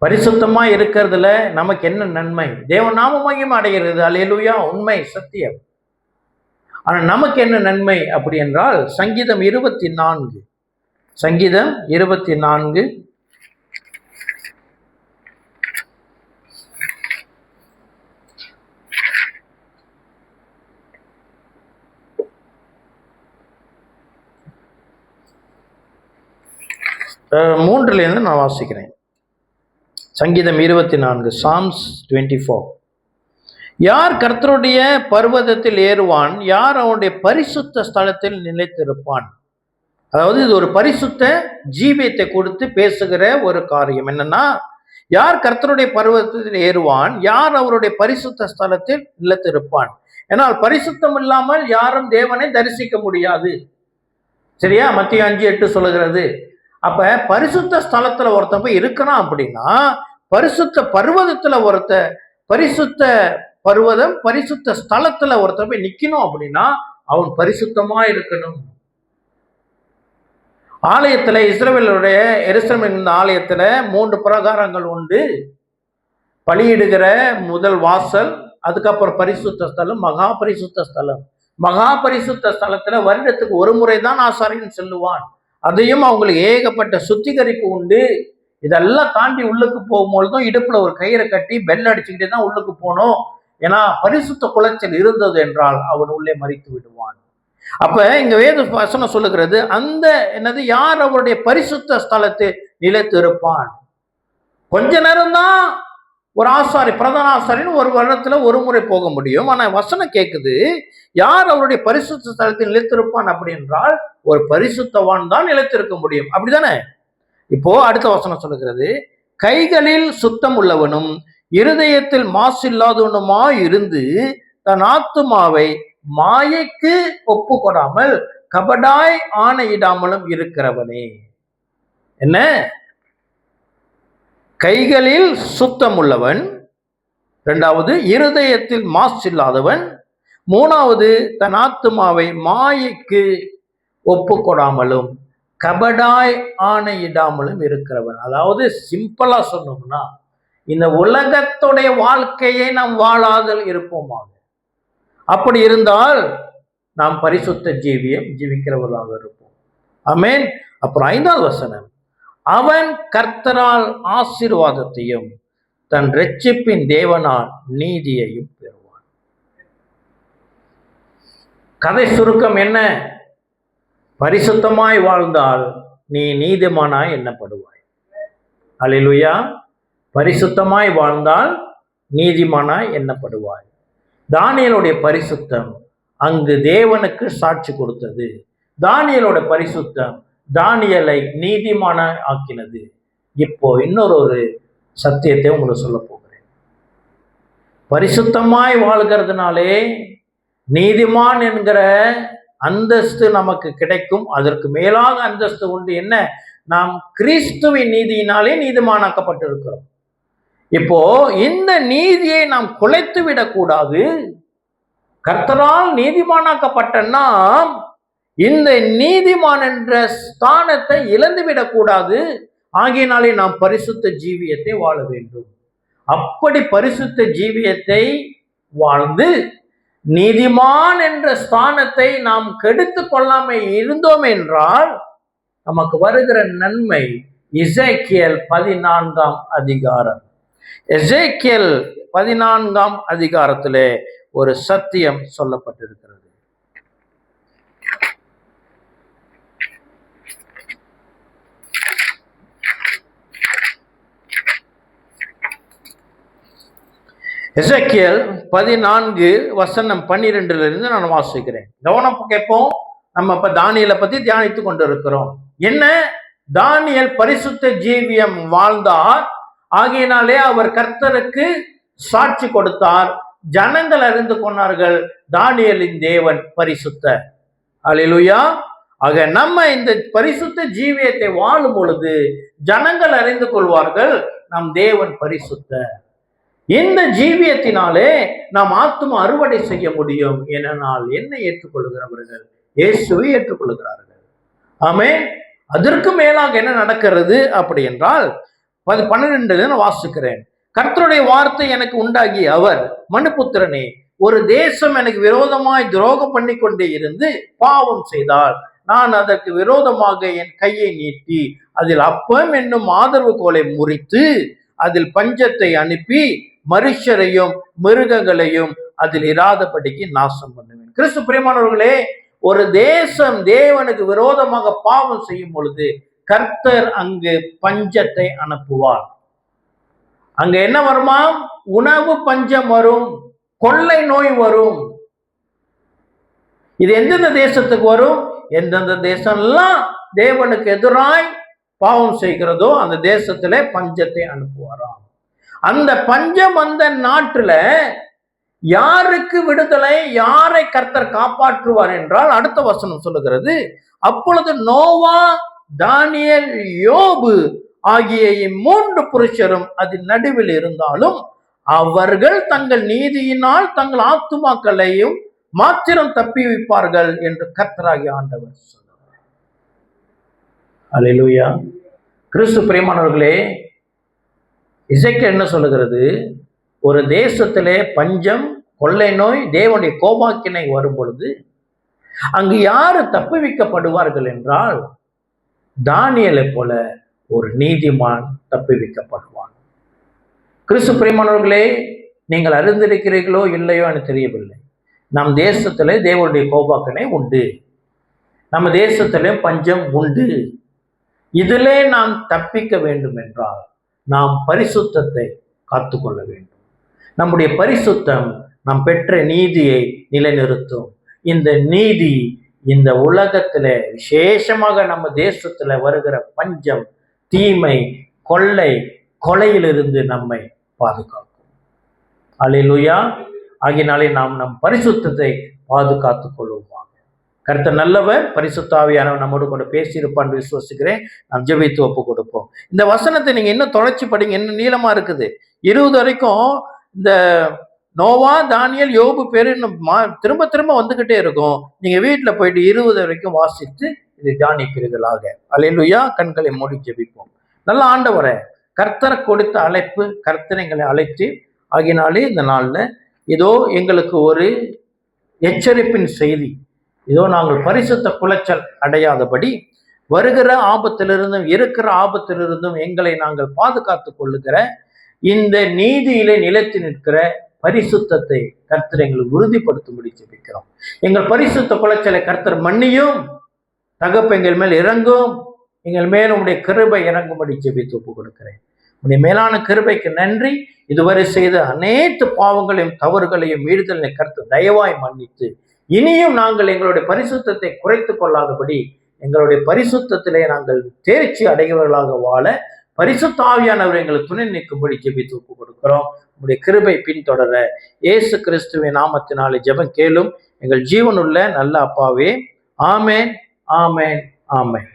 பரிசுத்தமா இருக்கிறதுல நமக்கு என்ன நன்மை? தேவ நாமமையும் அடைகிறது. அல்லேலூயா, உண்மை, சத்தியம். ஆனா நமக்கு என்ன நன்மை அப்படி என்றால், சங்கீதம் 24 3 நான் வாசிக்கிறேன். சங்கீதம் 24, சாம்ஸ் 24. யார் கர்த்தருடைய பர்வதத்தில் ஏறுவான்? யார் அவனுடைய பரிசுத்த ஸ்தலத்தில் நிலைத்திருப்பான்? அதாவது இது ஒரு பரிசுத்த ஜீவியத்தை கொடுத்து பேசுகிற ஒரு காரியம். என்னன்னா, யார் கர்த்தருடைய பர்வதத்தில் ஏறுவான்? யார் அவருடைய பரிசுத்த ஸ்தலத்தில் நிலைத்திருப்பான்? ஏன்னால் பரிசுத்தம் இல்லாமல் யாரும் தேவனை தரிசிக்க முடியாது. சரியா? மத்திய 5:8 சொல்லுகிறது. அப்ப பரிசுத்த ஸ்தலத்துல ஒருத்தன் போய் இருக்கிறான் அப்படின்னா, பரிசுத்த பர்வதத்துல பரிசுத்த பர்வதம் பரிசுத்த ஸ்தலத்துல ஒருத்தன் போய் நிக்கணும் அப்படின்னா அவன் பரிசுத்தமா இருக்கணும். ஆலயத்துல இஸ்ரவேலுடைய எருசலேம் என்ற ஆலயத்துல 3 பிரகாரங்கள் உண்டு. பலியிடுகிற முதல் வாசல், அதுக்கப்புறம் பரிசுத்த ஸ்தலம், மகா பரிசுத்த ஸ்தலம். மகா பரிசுத்த ஸ்தலத்துல வருடத்துக்கு ஒரு முறைதான் ஆசாரியன் செல்லுவான். அதையும் அவங்களுக்கு ஏகப்பட்ட சுத்திகரிப்பு உண்டு. இதெல்லாம் தாண்டி உள்ளுக்கு போகும்போதும் இடுப்புல ஒரு கயிறை கட்டி பெல் அடிச்சுக்கிட்டே தான் உள்ளுக்கு போனோம். ஏன்னா பரிசுத்த குலைச்சல் இருந்தது என்றால் அவன் உள்ளே மறித்து விடுவான். அப்ப இங்க வேத வசனம் சொல்லுகிறது, அந்த என்னது, யார் அவருடைய பரிசுத்த ஸ்தலத்தை நிலைத்திருப்பான்? கொஞ்ச நேரம் தான் ஒரு ஆசாரி, பிரதான ஆசாரின்னு ஒரு வருடத்துல ஒரு முறை போக முடியும். ஆனா வசனம் கேட்குது, யார் அவருடைய பரிசுத்த ஸ்தலத்தில் நிலைத்திருப்பான் அப்படி என்றால் ஒரு பரிசுத்தவான் தான் நிலைத்திருக்க முடியும். அப்படிதானே? இப்போ அடுத்த வசனம் சொல்லுகிறது, கைகளில் சுத்தம் உள்ளவனும் இருதயத்தில் மாசு இல்லாதவனுமாய் இருந்து தன் ஆத்துமாவை மாயைக்கு ஒப்பு கொடாமல் கபடாய் ஆணையிடாமலும் இருக்கிறவனே. என்ன? கைகளில் சுத்தம் உள்ளவன், 2வது இருதயத்தில் மாசு இல்லாதவன், 3வது தன் ஆத்துமாவை மாயைக்கு ஒப்பு கொடாமலும் கபடாய் ஆணையிடாமலும் இருக்கிறவன். அதாவது சிம்பிளா சொன்னோம்னா, இந்த உலகத்துடைய வாழ்க்கையை நாம் வாழாதல் இருப்போமாக. அப்படி இருந்தால் நாம் பரிசுத்த ஜீவியம் ஜீவிக்கிறவர்களாக இருப்போம். ஆமென். அப்புறம் 5வது வசனம், அவன் கர்த்தரால் ஆசீர்வாதத்தையும் தன் இரட்சிப்பின் தேவனால் நீதியையும் பெறுவான். கதை சுருக்கம் என்ன? பரிசுத்தமாய் வாழ்ந்தால் நீ நீதிமானாய் எண்ணப்படுவாய். அல்லேலூயா. பரிசுத்தமாய் வாழ்ந்தால் நீதிமானாய் எண்ணப்படுவாய். தானியேலுடைய பரிசுத்தம் அங்கு தேவனுக்கு சாட்சி கொடுத்தது. தானியேலோட பரிசுத்தம் தானியேலை நீதிமானாய் ஆக்கினது. இப்போ இன்னொரு சத்தியத்தை உங்களுக்கு சொல்ல போகிறேன். பரிசுத்தமாய் வாழ்கிறதுனாலே நீதிமான் என்கிற அந்தஸ்து நமக்கு கிடைக்கும். அதற்கு மேலாக அந்தஸ்து உண்டு. என்ன? நாம் கிறிஸ்துவின் நீதியினாலே நீதிமானாக்கப்பட்டிருக்கிறோம். இப்போ இந்த நீதியை நாம் குலைத்து விடக்கூடாது. கர்த்தரால் நீதிமானாக்கப்பட்ட நாம் இந்த நீதிமான் என்ற ஸ்தானத்தை இழந்து விடக்கூடாது. ஆகையினாலே நாம் பரிசுத்த ஜீவியத்தை வாழ வேண்டும். அப்படி பரிசுத்த ஜீவியத்தை வாழ்ந்து நீதிமான் என்ற ஸ்தானத்தை நாம் கெடுத்து கொள்ளாமல் இருந்தோம் என்றால் நமக்கு வருகிற நன்மை எசேக்கியேல் 14ஆம் அதிகாரம். எசேக்கியேல் 14ஆம் அதிகாரத்திலே ஒரு சத்தியம் சொல்லப்பட்டிருக்கிறது. எசேக்கியேல் 14:12 நான் வாசிக்கிறேன். கவனம் கேட்போம். நம்ம இப்ப தானியேலை பத்தி தியானித்து கொண்டிருக்கிறோம். என்ன? தானியேல் பரிசுத்த ஜீவியம் வாழ்ந்தார். ஆகையினாலே அவர் கர்த்தருக்கு சாட்சி கொடுத்தார். ஜனங்கள் அறிந்து கொண்டார்கள் தானியேலின் தேவன் பரிசுத்தர். அல்லேலூயா. ஆக நம்ம இந்த பரிசுத்த ஜீவியத்தை வாழும் பொழுது ஜனங்கள் அறிந்து கொள்வார்கள் நம் தேவன் பரிசுத்தர். இந்த ஜீவியத்தினாலே நாம் ஆத்தும அறுவடை செய்ய முடியும். ஏனென்றால் என்னை ஏற்றுக்கொள்கிறவர்கள் இயேசுவை ஏற்றுக்கொள்கிறார்கள். ஆமென். அதற்கு மேலாக என்ன நடக்கிறது அப்படி என்றால் 12 வாசிக்கிறேன். கர்த்தருடைய வார்த்தை எனக்கு உண்டாகி அவர், மனுபுத்திரனே, ஒரு தேசம் எனக்கு விரோதமாய் துரோகம் பண்ணி கொண்டே இருந்து பாவம் செய்தால் நான் அதற்கு விரோதமாக என் கையை நீட்டி அதில் அப்பம் என்னும் ஆதரவு கோலை முறித்து அதில் பஞ்சத்தை அனுப்பி மனுஷரையும் மிருகங்களையும் அதில் இராதபடிக்கு நாசம் பண்ணுவேன். கிறிஸ்து பிரியமானவர்களே, ஒரு தேசம் தேவனுக்கு விரோதமாக பாவம் செய்யும் பொழுது கர்த்தர் அங்கு பஞ்சத்தை அனுப்புவார். அங்க என்ன வருமா? உணவு பஞ்சம் வரும், கொள்ளை நோய் வரும். இது எந்தெந்த தேசத்துக்கு வரும்? எந்தெந்த தேசம்லாம் தேவனுக்கு எதிராய் பாவம் செய்கிறதோ அந்த தேசத்துல பஞ்சத்தை அனுப்புவாராம். அந்த பஞ்சம் வந்த நாட்டுல யாருக்கு விடுதலை, யாரை கர்த்தர் காப்பாற்றுவார் என்றால் அடுத்த வசனம் சொல்லுகிறது, அப்பொழுது நோவா, தானியேல், யோபு ஆகிய 3 புருஷரும் அதன் நடுவில் இருந்தாலும் அவர்கள் தங்கள் நீதியினால் தங்கள் ஆத்துமாக்களையும் மாத்திரம் தப்பி வைப்பார்கள் என்று கர்த்தராகிய ஆண்டவர் சொல்லுவார். அல்லேலூயா. கிறிஸ்து பிரியமானவர்களே, எசேக்கியேல் என்ன சொல்லுகிறது? ஒரு தேசத்திலே பஞ்சம், கொள்ளை நோய், தேவனுடைய கோபாக்கினை வரும் பொழுது அங்கு யாரு தப்புவிக்கப்படுவார்கள் என்றால் தானியேலை போல ஒரு நீதிமான் தப்புவிக்கப்படுவான். கிறிஸ்து பிரியமானவர்களே, நீங்கள் அறிந்திருக்கிறீர்களோ இல்லையோ எனக்கு தெரியவில்லை. நம் தேசத்திலே தேவனுடைய கோபாக்கினை உண்டு. நம்ம தேசத்திலே பஞ்சம் உண்டு. இதிலே நாம் தப்பிக்க வேண்டும் என்றால் நாம் பரிசுத்தத்தை காத்துக்கொள்ள வேண்டும். நம்முடைய பரிசுத்தம் நாம் பெற்ற நீதியை நிலைநிறுத்தும். இந்த நீதி இந்த உலகத்துல விசேஷமாக நம்ம தேசத்துல வருகிற பஞ்சம், தீமை, கொள்ளை, கொலையிலிருந்து நம்மை பாதுகாக்கும். அல்லேலூயா. ஆகினாலே நாம் நம் பரிசுத்தத்தை பாதுகாத்துக் கொள்வோமாக. கர்த்தர் நல்லவர், பரிசுத்த ஆவியானவர் நம்மோடு கூட பேசியிருப்பான்னு விசுவசிக்கிறேன். நாம் ஜெபித்து ஒப்பு கொடுப்போம். இந்த வசனத்தை நீங்க இன்னும் தொடர்ச்சி படிங்க, இன்னும் நீளமா இருக்குது. 20 வரைக்கும் இந்த நோவா, தானியேல், யோபு பேரு திரும்ப திரும்ப வந்துகிட்டே இருக்கும். நீங்க வீட்டுல போயிட்டு 20 வரைக்கும் வாசித்து இதை தியானிப்பீர்களாக. அல்லேலூயா. கண்களை மூடி ஜெபிப்போம். நல்ல ஆண்டவரே, கர்த்தரை கொடுத்த அழைப்பு, கர்த்தர் எங்களை அழைத்து ஆகினாலே இந்த நாள்ல இதோ எங்களுக்கு ஒரு எச்சரிப்பின் செய்தி. இதோ நாங்கள் பரிசுத்த குலைச்சல் அடையாதபடி வருகிற ஆபத்திலிருந்தும் இருக்கிற ஆபத்திலிருந்தும் எங்களை நாங்கள் பாதுகாத்துக் கொள்ளுகிற இந்த நீதியிலே நிலைத்து நிற்கிற பரிசுத்தத்தை கர்த்தர் எங்களுக்கு உறுதிப்படுத்தும்படி ஜெபிக்கிறோம். எங்கள் பரிசுத்த குலைச்சலை கர்த்தர் மன்னியும், தகப்பு எங்கள் மேல் இறங்கும், எங்கள் மேல் உடைய கிருபை இறங்கும்படி ஜெபித்து ஒப்பு கொடுக்கிறேன். உடைய மேலான கிருபைக்கு நன்றி. இதுவரை செய்த அனைத்து பாவங்களையும் தவறுகளையும் மீறுதலை கர்த்தர் தயவாய் மன்னித்து இனியும் நாங்கள் எங்களுடைய பரிசுத்தத்தை குறைத்து கொள்ளாதபடி எங்களுடைய பரிசுத்தத்திலே நாங்கள் தேர்ச்சி அடைகிறவர்களாக வாழ பரிசுத்த ஆவியானவர் எங்களுக்கு துணை நிற்கும்படி ஜெபித்து ஒப்பு கொடுக்கிறோம். உங்களுடைய கிருபை பின்தொடர இயேசு கிறிஸ்துவின் நாமத்தினாலே ஜெபம் கேளும் எங்கள் ஜீவனுள்ள நல்ல அப்பாவே. ஆமேன், ஆமேன், ஆமேன்.